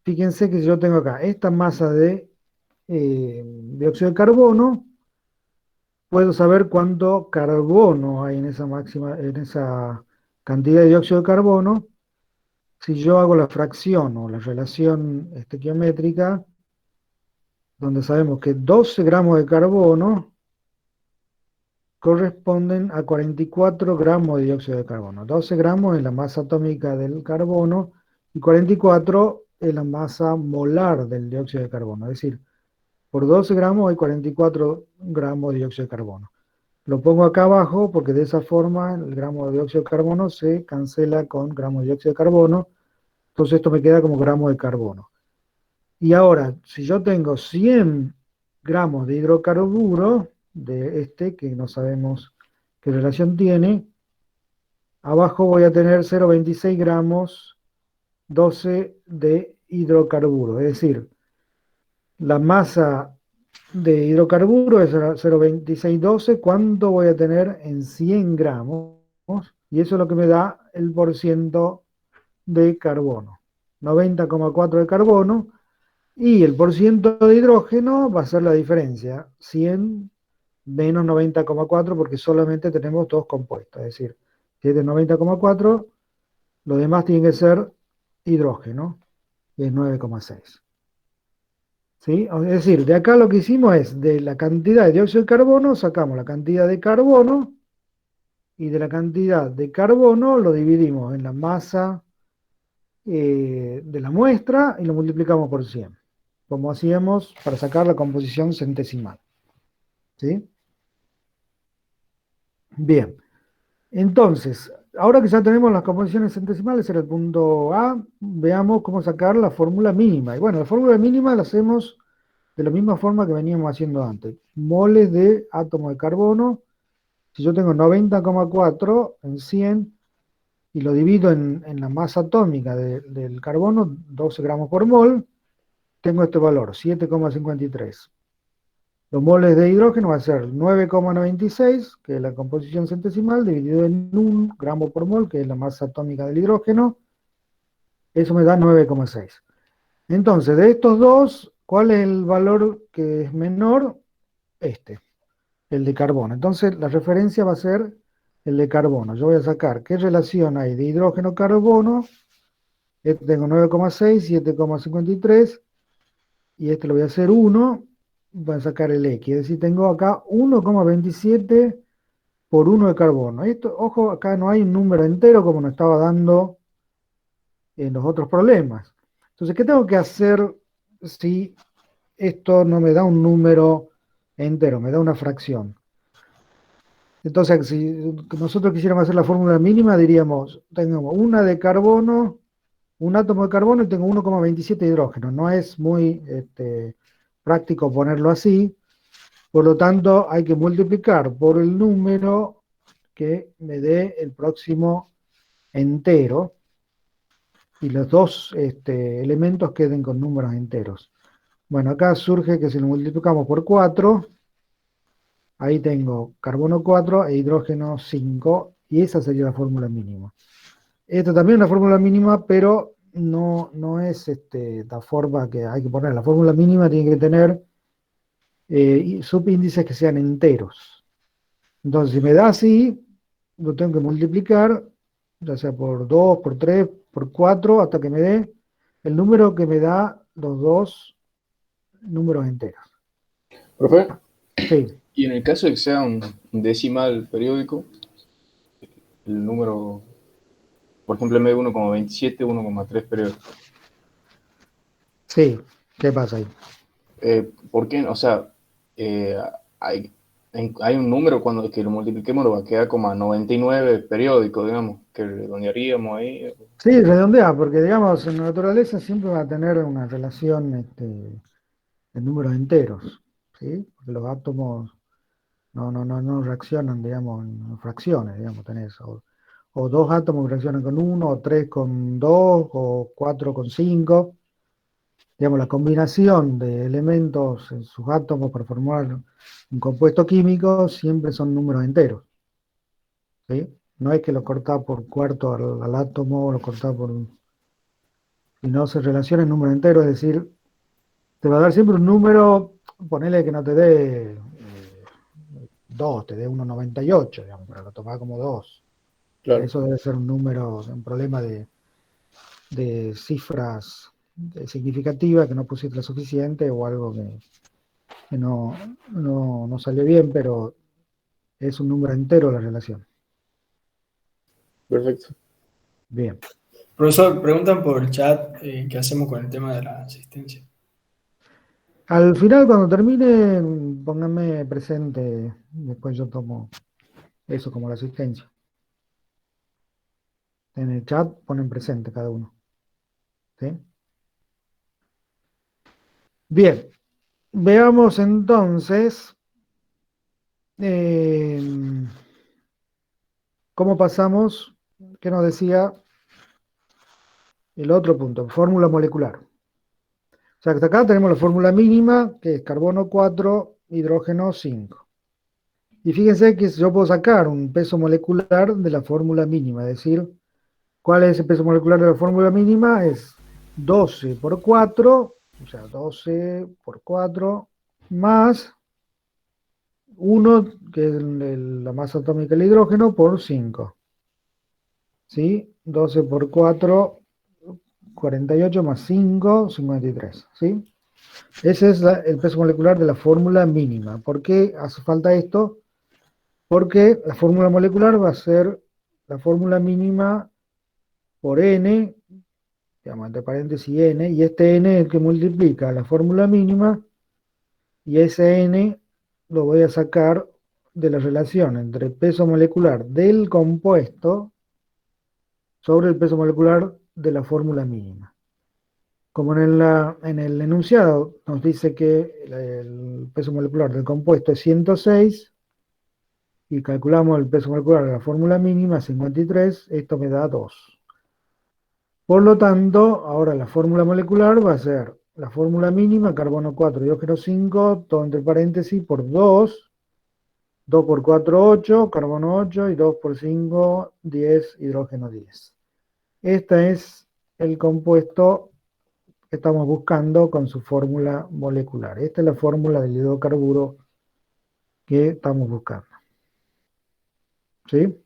Fíjense que yo tengo acá esta masa de dióxido de carbono, puedo saber cuánto carbono hay en esa cantidad de dióxido de carbono, si yo hago la fracción o la relación estequiométrica, donde sabemos que 12 gramos de carbono corresponden a 44 gramos de dióxido de carbono. 12 gramos es la masa atómica del carbono y 44 es la masa molar del dióxido de carbono. Es decir, por 12 gramos hay 44 gramos de dióxido de carbono. Lo pongo acá abajo porque de esa forma el gramo de dióxido de carbono se cancela con gramos de dióxido de carbono. Entonces esto me queda como gramos de carbono. Y ahora, si yo tengo 100 gramos de hidrocarburo, de este, que no sabemos qué relación tiene, abajo voy a tener 0,26 gramos 12 de hidrocarburo. Es decir, la masa de hidrocarburo es 0,2612. ¿Cuánto voy a tener en 100 gramos? Y eso es lo que me da el porciento de carbono. 90,4 de carbono. Y el porciento de hidrógeno va a ser la diferencia. 100 menos 90,4 porque solamente tenemos dos compuestos. Es decir, si es de 90,4, lo demás tiene que ser hidrógeno. Y es 9,6. ¿Sí? Es decir, de acá lo que hicimos es, de la cantidad de dióxido de carbono, sacamos la cantidad de carbono, y de la cantidad de carbono lo dividimos en la masa de la muestra y lo multiplicamos por 100, como hacíamos para sacar la composición centesimal. ¿Sí? Bien, entonces, ahora que ya tenemos las composiciones centesimales, era el punto A, veamos cómo sacar la fórmula mínima. Y bueno, la fórmula mínima la hacemos de la misma forma que veníamos haciendo antes. Moles de átomo de carbono. Si yo tengo 90,4 en 100 y lo divido en la masa atómica del carbono, 12 gramos por mol, tengo este valor, 7,53. Los moles de hidrógeno va a ser 9,96, que es la composición centesimal, dividido en 1 gramo por mol, que es la masa atómica del hidrógeno. Eso me da 9,6. Entonces, de estos dos, ¿cuál es el valor que es menor? Este, el de carbono. Entonces, la referencia va a ser el de carbono. Yo voy a sacar qué relación hay de hidrógeno-carbono. Este tengo 9,6, 7,53, y este lo voy a hacer 1. Voy a sacar el X, es decir, tengo acá 1,27 por 1 de carbono. Esto, ojo, acá no hay un número entero como nos estaba dando en los otros problemas. Entonces, ¿qué tengo que hacer si esto no me da un número entero, me da una fracción? Entonces, si nosotros quisiéramos hacer la fórmula mínima, diríamos, tengo una de carbono, un átomo de carbono y tengo 1,27 de hidrógeno. No es muy práctico ponerlo así, por lo tanto hay que multiplicar por el número que me dé el próximo entero, y los dos elementos queden con números enteros. Bueno, acá surge que si lo multiplicamos por 4, ahí tengo carbono 4 e hidrógeno 5, y esa sería la fórmula mínima. Esta también es una fórmula mínima, pero no es la forma que hay que poner. La fórmula mínima tiene que tener subíndices que sean enteros. Entonces, si me da así, lo tengo que multiplicar, ya sea por 2, por 3, por 4, hasta que me dé el número que me da los dos números enteros. Profe, Sí, y en el caso de que sea un decimal periódico, el número, por ejemplo, en vez de 1,27, 1,3 periódico. sí. ¿Qué pasa ahí? ¿Por qué? O sea, eh, hay, hay un número cuando que lo multipliquemos lo va a quedar como a 99 periódico, digamos, que redondearíamos ahí. Sí, redondea, porque digamos, en la naturaleza siempre va a tener una relación de números enteros, ¿sí? Porque los átomos no reaccionan, digamos, en fracciones, digamos, tenés o dos átomos que reaccionan con uno, o tres con dos, o cuatro con cinco. Digamos, la combinación de elementos en sus átomos para formar un compuesto químico siempre son números enteros, ¿sí? No es que lo cortás por cuarto al átomo, o lo cortás por... Y no se relaciona en número entero, es decir, te va a dar siempre un número, ponele que no te dé 2, te dé 1,98, digamos, pero lo tomás como 2. Claro. Eso debe ser un número, un problema de cifras significativas que no pusiste lo suficiente o algo que no salió bien, pero es un número entero la relación. Perfecto. Bien. Profesor, preguntan por el chat qué hacemos con el tema de la asistencia. Al final, cuando termine, pónganme presente, después yo tomo eso como la asistencia. En el chat ponen presente cada uno. ¿Sí? Bien, veamos entonces cómo pasamos, qué nos decía el otro punto, fórmula molecular. O sea, hasta acá tenemos la fórmula mínima, que es carbono 4, hidrógeno 5. Y fíjense que yo puedo sacar un peso molecular de la fórmula mínima, es decir, ¿cuál es el peso molecular de la fórmula mínima? Es 12 por 4, o sea, 12 por 4, más 1, que es la masa atómica del hidrógeno, por 5. ¿Sí? 12 por 4, 48 más 5, 53. ¿Sí? Ese es el peso molecular de la fórmula mínima. ¿Por qué hace falta esto? Porque la fórmula molecular va a ser la fórmula mínima por n, digamos, entre paréntesis n, y este n es el que multiplica la fórmula mínima, y ese n lo voy a sacar de la relación entre el peso molecular del compuesto sobre el peso molecular de la fórmula mínima. Como en el enunciado nos dice que el peso molecular del compuesto es 106 y calculamos el peso molecular de la fórmula mínima, 53, esto me da 2. Por lo tanto, ahora la fórmula molecular va a ser la fórmula mínima, carbono 4, hidrógeno 5, todo entre paréntesis, por 2, 2 por 4, 8, carbono 8, y 2 por 5, 10, hidrógeno 10. Este es el compuesto que estamos buscando con su fórmula molecular. Esta es la fórmula del hidrocarburo que estamos buscando. ¿Sí?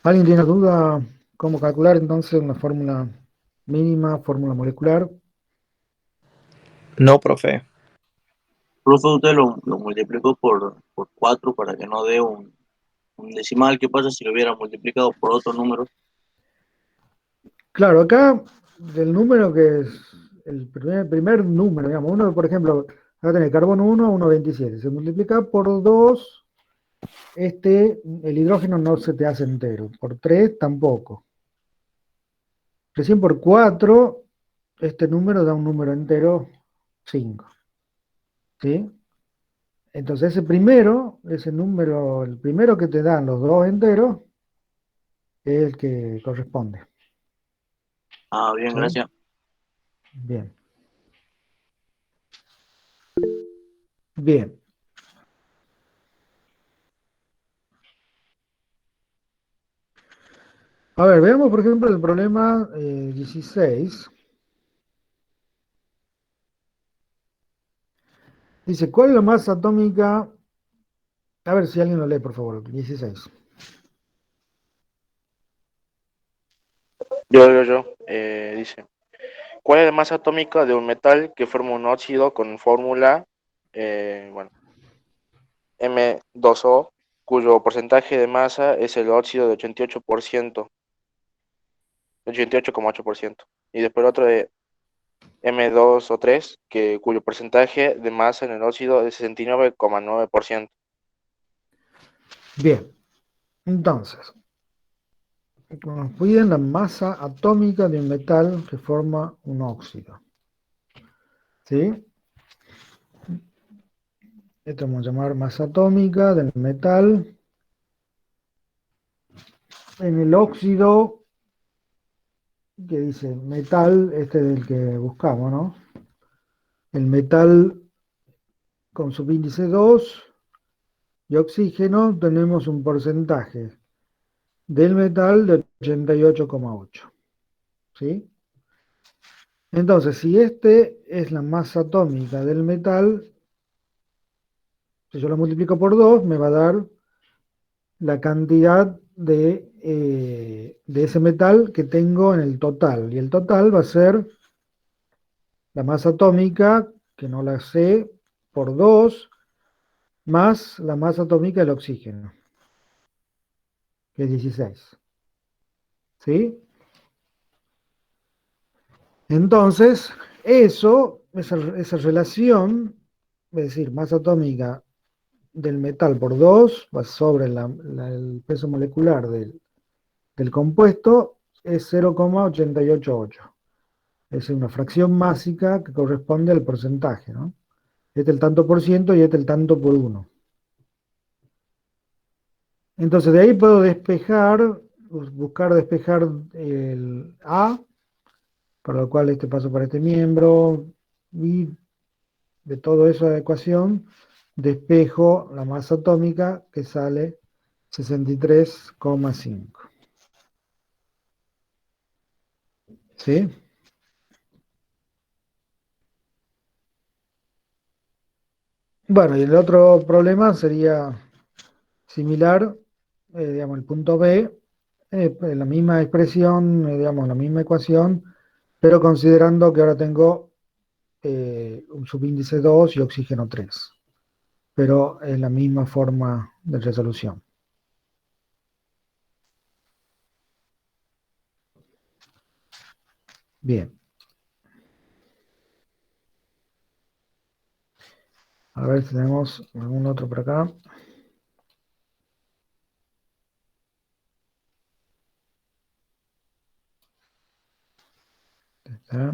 ¿Alguien tiene duda cómo calcular entonces una fórmula mínima, fórmula molecular? No, profe. Profe, usted lo multiplicó por 4 para que no dé un decimal. ¿Qué pasa si lo hubiera multiplicado por otro número? Claro, acá del número que es el primer número, digamos, uno, por ejemplo, acá tenés carbono 1, 1,27. Se multiplica por 2, el hidrógeno no se te hace entero. Por 3 tampoco. Recién por 4, este número da un número entero 5. ¿Sí? Entonces ese número, el primero que te dan los dos enteros, es el que corresponde. Ah, bien, ¿Sí? gracias. Bien. Bien. A ver, veamos por ejemplo el problema 16. Dice, ¿cuál es la masa atómica? A ver si alguien lo lee, por favor. 16. Dice, ¿cuál es la masa atómica de un metal que forma un óxido con fórmula, bueno, M2O, cuyo porcentaje de masa es el óxido de 88%, 88,8%? Y después el otro de M2O3, cuyo porcentaje de masa en el óxido es 69,9%. Bien, entonces, nos piden la masa atómica de un metal que forma un óxido. ¿Sí? Esto vamos a llamar masa atómica del metal. En el óxido, que dice metal, este es el que buscamos, ¿no? El metal con subíndice 2 y oxígeno, tenemos un porcentaje del metal de 88,8. ¿Sí? Entonces, si este es la masa atómica del metal, si yo lo multiplico por 2, me va a dar la cantidad de ese metal que tengo en el total. Y el total va a ser la masa atómica, que no la sé, por 2, más la masa atómica del oxígeno, que es 16. ¿Sí? Entonces, esa relación, es decir, masa atómica del metal por 2 va sobre el peso molecular del compuesto, es 0,888. Es una fracción másica que corresponde al porcentaje, ¿no? Este el tanto por ciento y este el tanto por 1. Entonces de ahí puedo buscar despejar el A, para lo cual este paso para este miembro, y de toda esa ecuación despejo la masa atómica, que sale 63,5. ¿Sí? Bueno, y el otro problema sería similar, digamos, el punto B, la misma expresión, digamos, la misma ecuación, pero considerando que ahora tengo un subíndice 2 y oxígeno 3, pero es la misma forma de resolución. Bien. A ver si tenemos algún otro por acá. ¿Está?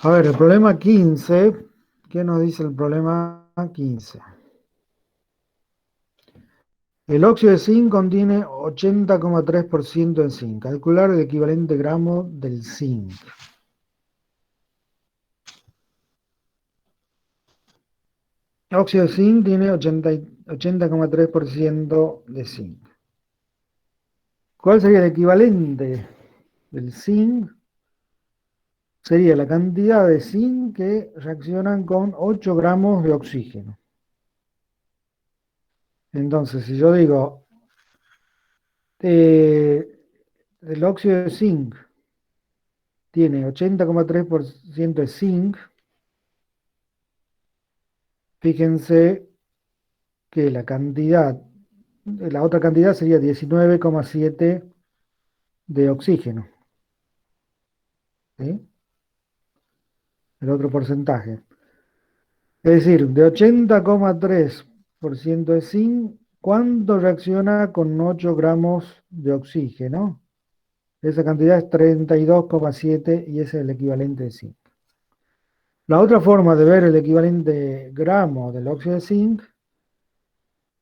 A ver, el problema 15, ¿qué nos dice el problema 15? El óxido de zinc contiene 80,3% de zinc. Calcular el equivalente gramo del zinc. El óxido de zinc tiene 80,3% de zinc. ¿Cuál sería el equivalente del zinc? Sería la cantidad de zinc que reaccionan con 8 gramos de oxígeno. Entonces, si yo digo el óxido de zinc tiene 80,3% de zinc, fíjense que la otra cantidad sería 19,7 de oxígeno. ¿Sí? El otro porcentaje. Es decir, de 80,3% de zinc, ¿cuánto reacciona con 8 gramos de oxígeno? Esa cantidad es 32,7 y ese es el equivalente de zinc. La otra forma de ver el equivalente gramo del óxido de zinc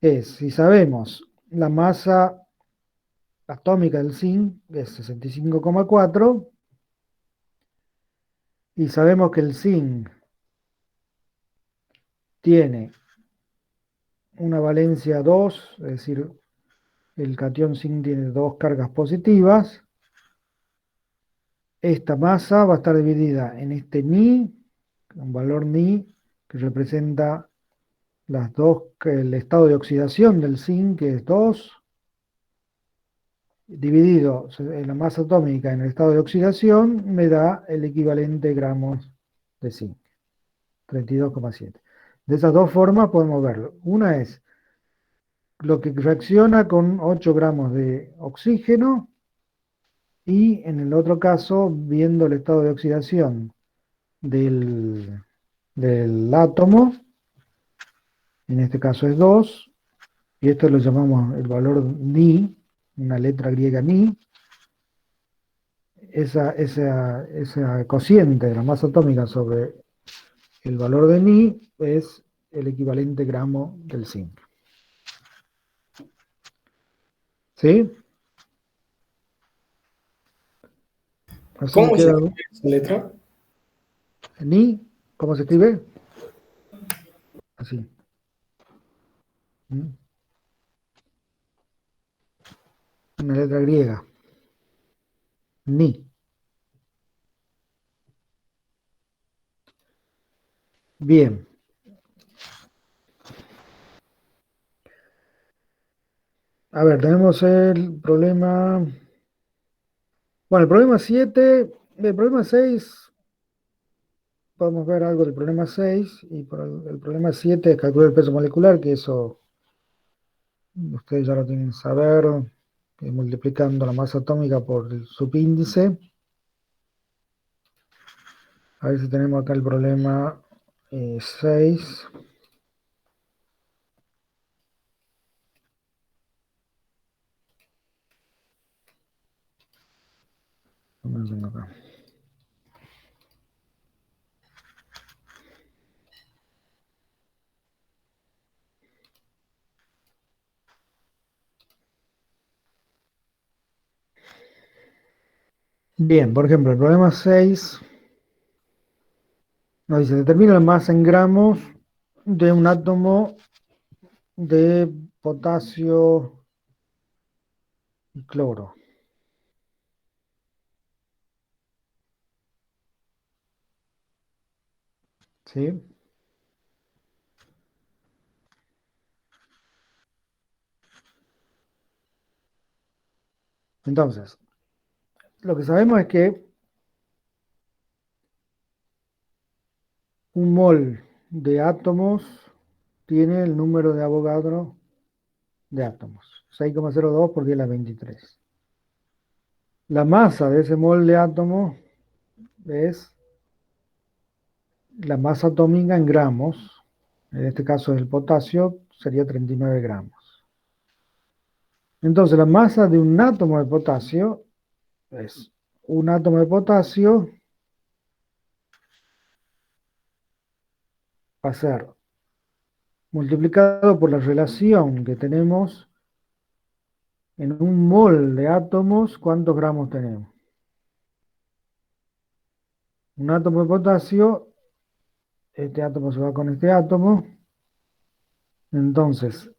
es, si sabemos la masa atómica del zinc es 65,4 y sabemos que el zinc tiene una valencia 2, es decir, el catión zinc tiene 2 cargas positivas. Esta masa va a estar dividida en este ni, un valor ni que representa el estado de oxidación del zinc, que es 2, dividido en la masa atómica en el estado de oxidación, me da el equivalente gramos de zinc, 32,7. De esas dos formas podemos verlo. Una es lo que reacciona con 8 gramos de oxígeno y en el otro caso, viendo el estado de oxidación del átomo, en este caso es 2, y esto lo llamamos el valor ni, una letra griega ni, esa cociente de la masa atómica sobre el valor de ni es el equivalente gramo del zinc. ¿Sí? Así ¿Cómo se queda. escribe esa letra? Ni, ¿cómo se escribe? Así. Una letra griega. Ni. Bien. A ver, tenemos el problema. Bueno, el problema 7, el problema 6, podemos ver algo del problema 6, y por el problema 7 es calcular el peso molecular, que eso ustedes ya lo tienen que saber, multiplicando la masa atómica por el subíndice. A ver si tenemos acá el problema 6. No lo tengo acá. Bien, por ejemplo, el problema 6 nos dice, determina la masa en gramos de un átomo de potasio y cloro. ¿Sí? Entonces, lo que sabemos es que un mol de átomos tiene el número de Avogadro de átomos, 6,02 por 10 a la 23. La masa de ese mol de átomos es la masa atómica en gramos, en este caso el potasio sería 39 gramos. Entonces la masa de un átomo de potasio es un átomo de potasio va a ser multiplicado por la relación que tenemos en un mol de átomos, ¿cuántos gramos tenemos? Un átomo de potasio, este átomo se va con este átomo, entonces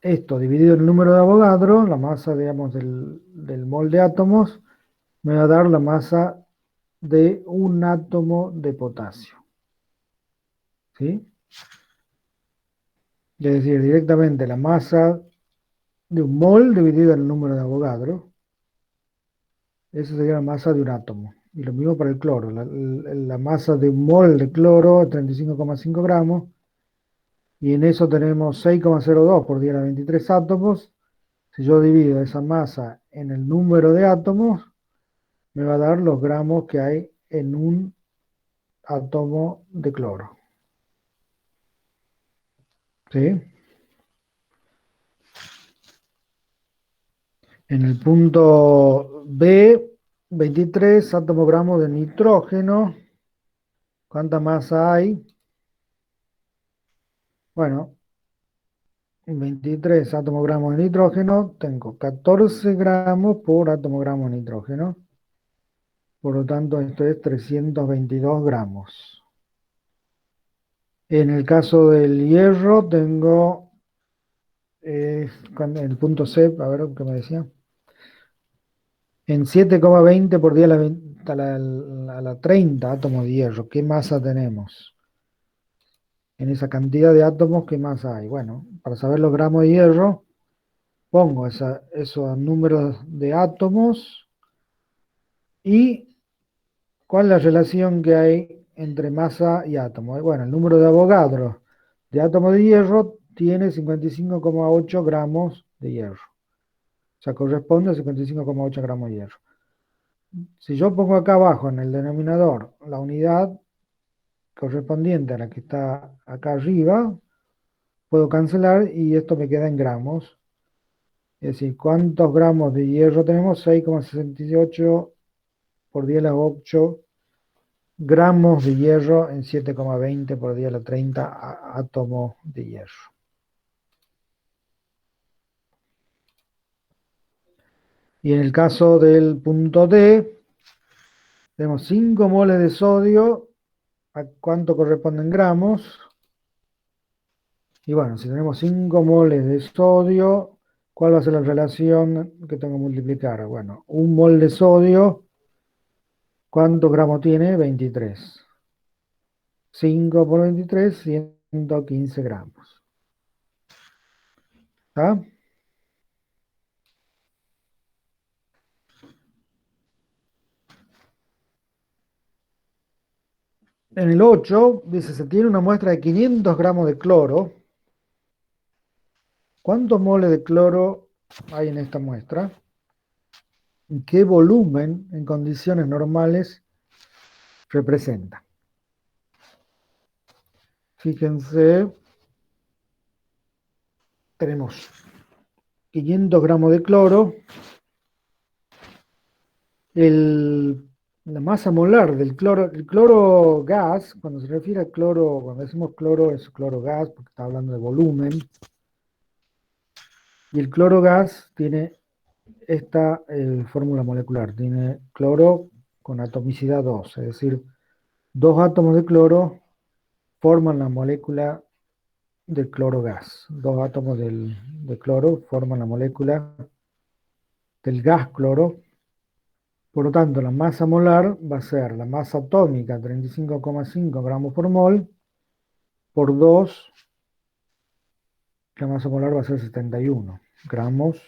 esto dividido en el número de Avogadro, la masa, digamos, del mol de átomos, me va a dar la masa de un átomo de potasio. ¿Sí? Es decir, directamente la masa de un mol dividido en el número de Avogadro, esa sería la masa de un átomo. Y lo mismo para el cloro. La masa de un mol de cloro es 35,5 gramos. Y en eso tenemos 6,02 por 10 a la 23 átomos. Si yo divido esa masa en el número de átomos, me va a dar los gramos que hay en un átomo de cloro. ¿Sí? En el punto B, 23 átomogramos de nitrógeno. ¿Cuánta masa hay? Bueno, 23 átomos gramos de nitrógeno, tengo 14 gramos por átomo gramo de nitrógeno. Por lo tanto, esto es 322 gramos. En el caso del hierro, tengo con el punto C, a ver qué me decía. En 7,20 por 10 a la 30 átomos de hierro, ¿qué masa tenemos? En esa cantidad de átomos, ¿qué masa hay? Bueno, para saber los gramos de hierro, pongo esos números de átomos y cuál es la relación que hay entre masa y átomo. Bueno, el número de Avogadro de átomos de hierro tiene 55,8 gramos de hierro. O sea, corresponde a 55,8 gramos de hierro. Si yo pongo acá abajo en el denominador la unidad correspondiente a la que está acá arriba, puedo cancelar y esto me queda en gramos. Es decir, ¿cuántos gramos de hierro tenemos? 6,68 por 10 a la 8 gramos de hierro en 7,20 por 10 a la 30 átomos de hierro. Y en el caso del punto D, tenemos 5 moles de sodio. ¿A cuánto corresponden gramos? Y bueno, si tenemos 5 moles de sodio, ¿cuál va a ser la relación que tengo que multiplicar? Bueno, un mol de sodio, ¿cuántos gramos tiene? 23. 5 por 23, 115 gramos. ¿Está? En el 8 dice, se tiene una muestra de 500 gramos de cloro. ¿Cuántos moles de cloro hay en esta muestra? ¿Y qué volumen en condiciones normales representa? Fíjense, tenemos 500 gramos de cloro. La masa molar del cloro, el cloro gas, cuando se refiere a cloro, cuando decimos cloro, es cloro gas, porque está hablando de volumen. Y el cloro gas tiene esta fórmula molecular, tiene cloro con atomicidad 2, es decir, 2 átomos de cloro forman la molécula del cloro gas. 2 átomos de cloro forman la molécula del gas cloro. Por lo tanto, la masa molar va a ser la masa atómica, 35,5 gramos por mol, por 2, la masa molar va a ser 71 gramos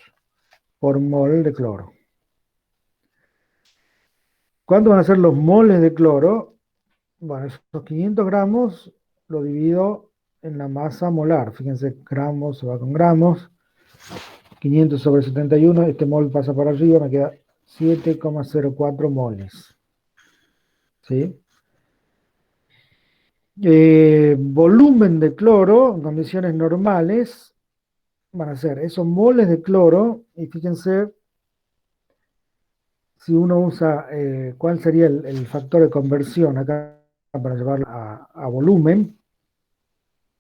por mol de cloro. ¿Cuántos van a ser los moles de cloro? Bueno, esos 500 gramos lo divido en la masa molar. Fíjense, gramos se va con gramos. 500 sobre 71, este mol pasa para arriba, me queda 7,04 moles. ¿Sí? Volumen de cloro en condiciones normales van a ser esos moles de cloro, y fíjense si uno usa, cuál sería el factor de conversión acá para llevarlo a volumen.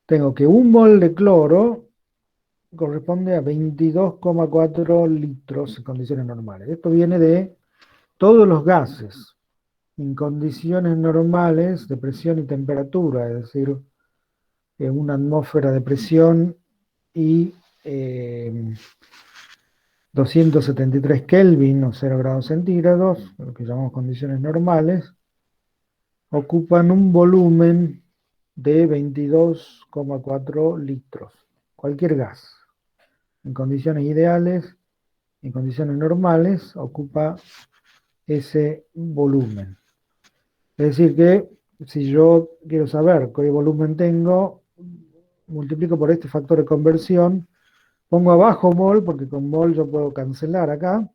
Tengo que un mol de cloro corresponde a 22,4 litros en condiciones normales. Esto viene de todos los gases en condiciones normales de presión y temperatura, es decir, una atmósfera de presión y 273 Kelvin o 0 grados centígrados, lo que llamamos condiciones normales, ocupan un volumen de 22,4 litros. Cualquier gas, en condiciones ideales, en condiciones normales, ocupa ese volumen. Es decir que si yo quiero saber qué volumen tengo, multiplico por este factor de conversión, pongo abajo mol, porque con mol yo puedo cancelar acá,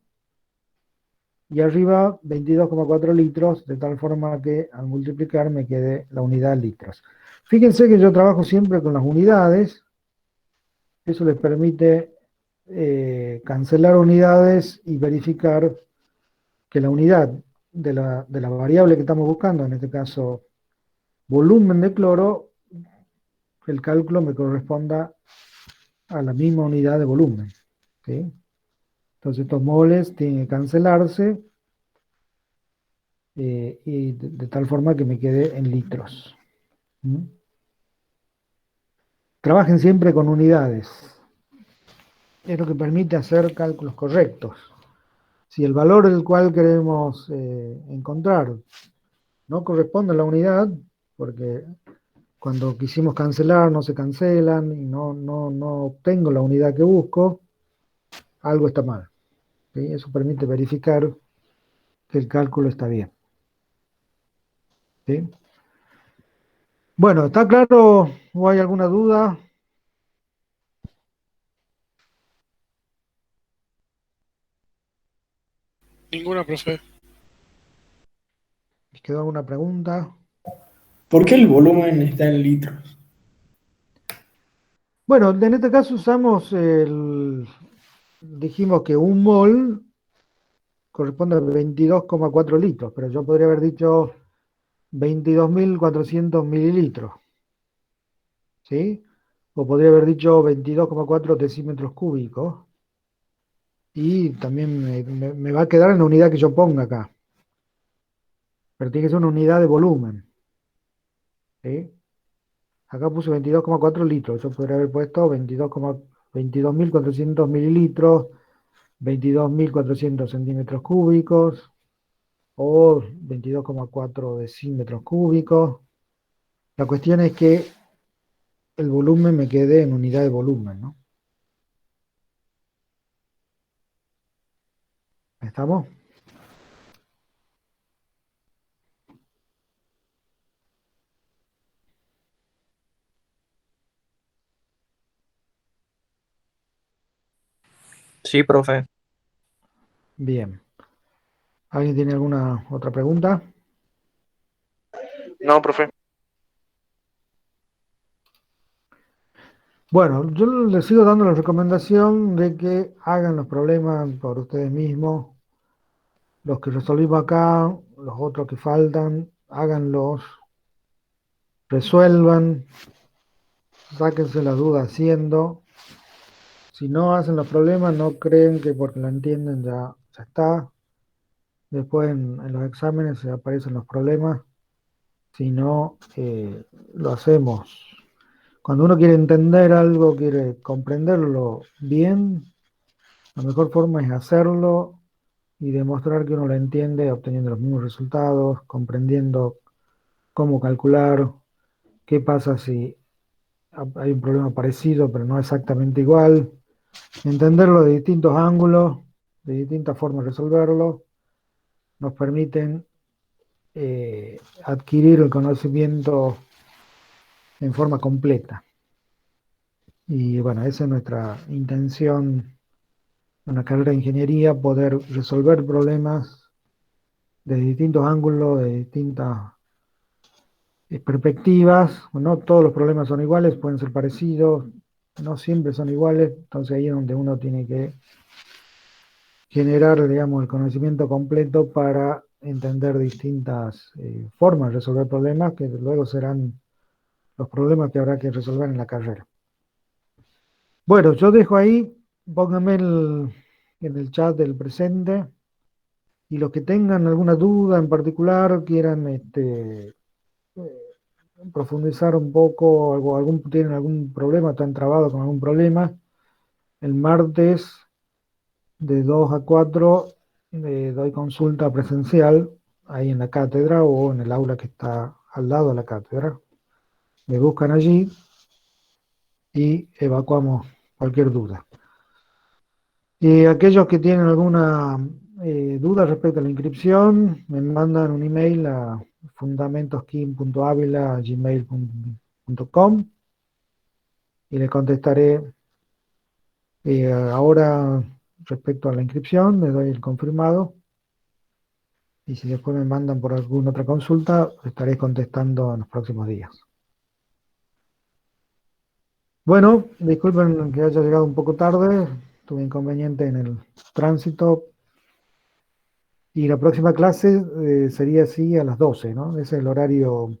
y arriba 22,4 litros, de tal forma que al multiplicar me quede la unidad litros. Fíjense que yo trabajo siempre con las unidades, eso les permite cancelar unidades y verificar que la unidad de la variable que estamos buscando, en este caso volumen de cloro, el cálculo me corresponda a la misma unidad de volumen. ¿Sí? Entonces estos moles tienen que cancelarse y de tal forma que me quede en litros. ¿Mm? Trabajen siempre con unidades. Es lo que permite hacer cálculos correctos. Si el valor del cual queremos encontrar no corresponde a la unidad, porque cuando quisimos cancelar no se cancelan y no obtengo la unidad que busco, algo está mal. ¿Sí? Eso permite verificar que el cálculo está bien. ¿Sí? Bueno, ¿está claro o hay alguna duda? Ninguna, profe. ¿Les quedó alguna pregunta? ¿Por qué el volumen está en litros? Bueno, en este caso usamos dijimos que un mol corresponde a 22,4 litros, pero yo podría haber dicho 22.400 mililitros, ¿sí? O podría haber dicho 22,4 decímetros cúbicos, y también me va a quedar en la unidad que yo ponga acá, pero tiene que ser una unidad de volumen, ¿sí? Acá puse 22,4 litros, yo podría haber puesto 22.400 mililitros, 22.400 centímetros cúbicos, o 22,4 decímetros cúbicos. La cuestión es que el volumen me quede en unidad de volumen, ¿no? ¿Estamos? Sí, profe. Bien. ¿Alguien tiene alguna otra pregunta? No, profe. Bueno, yo les sigo dando la recomendación de que hagan los problemas por ustedes mismos. Los que resolvimos acá, los otros que faltan, háganlos, resuelvan, sáquense las dudas haciendo. Si no hacen los problemas, no creen que porque lo entienden ya está. Después en los exámenes se aparecen los problemas. Si no, lo hacemos. Cuando uno quiere entender algo, quiere comprenderlo bien, la mejor forma es hacerlo y demostrar que uno lo entiende obteniendo los mismos resultados, comprendiendo cómo calcular, qué pasa si hay un problema parecido pero no exactamente igual, entenderlo de distintos ángulos, de distintas formas de resolverlo, nos permiten adquirir el conocimiento en forma completa. Y bueno, esa es nuestra intención en la carrera de ingeniería, poder resolver problemas de distintos ángulos, de distintas perspectivas. No todos los problemas son iguales, pueden ser parecidos, no siempre son iguales, entonces ahí es donde uno tiene que generar, digamos, el conocimiento completo para entender distintas formas de resolver problemas que luego serán los problemas que habrá que resolver en la carrera. Bueno, yo dejo ahí, pónganme en el chat del presente, y los que tengan alguna duda en particular, quieran profundizar un poco, tienen algún problema, están trabados con algún problema, el martes de 2 a 4 doy consulta presencial ahí en la cátedra o en el aula que está al lado de la cátedra. Me buscan allí y evacuamos cualquier duda. Y aquellos que tienen alguna duda respecto a la inscripción, me mandan un email a fundamentoskim.avila@gmail.com y les contestaré ahora respecto a la inscripción, les doy el confirmado. Y si después me mandan por alguna otra consulta, estaré contestando en los próximos días. Bueno, disculpen que haya llegado un poco tarde, tuve inconveniente en el tránsito. Y la próxima clase sería así a las 12, ¿no? Ese es el horario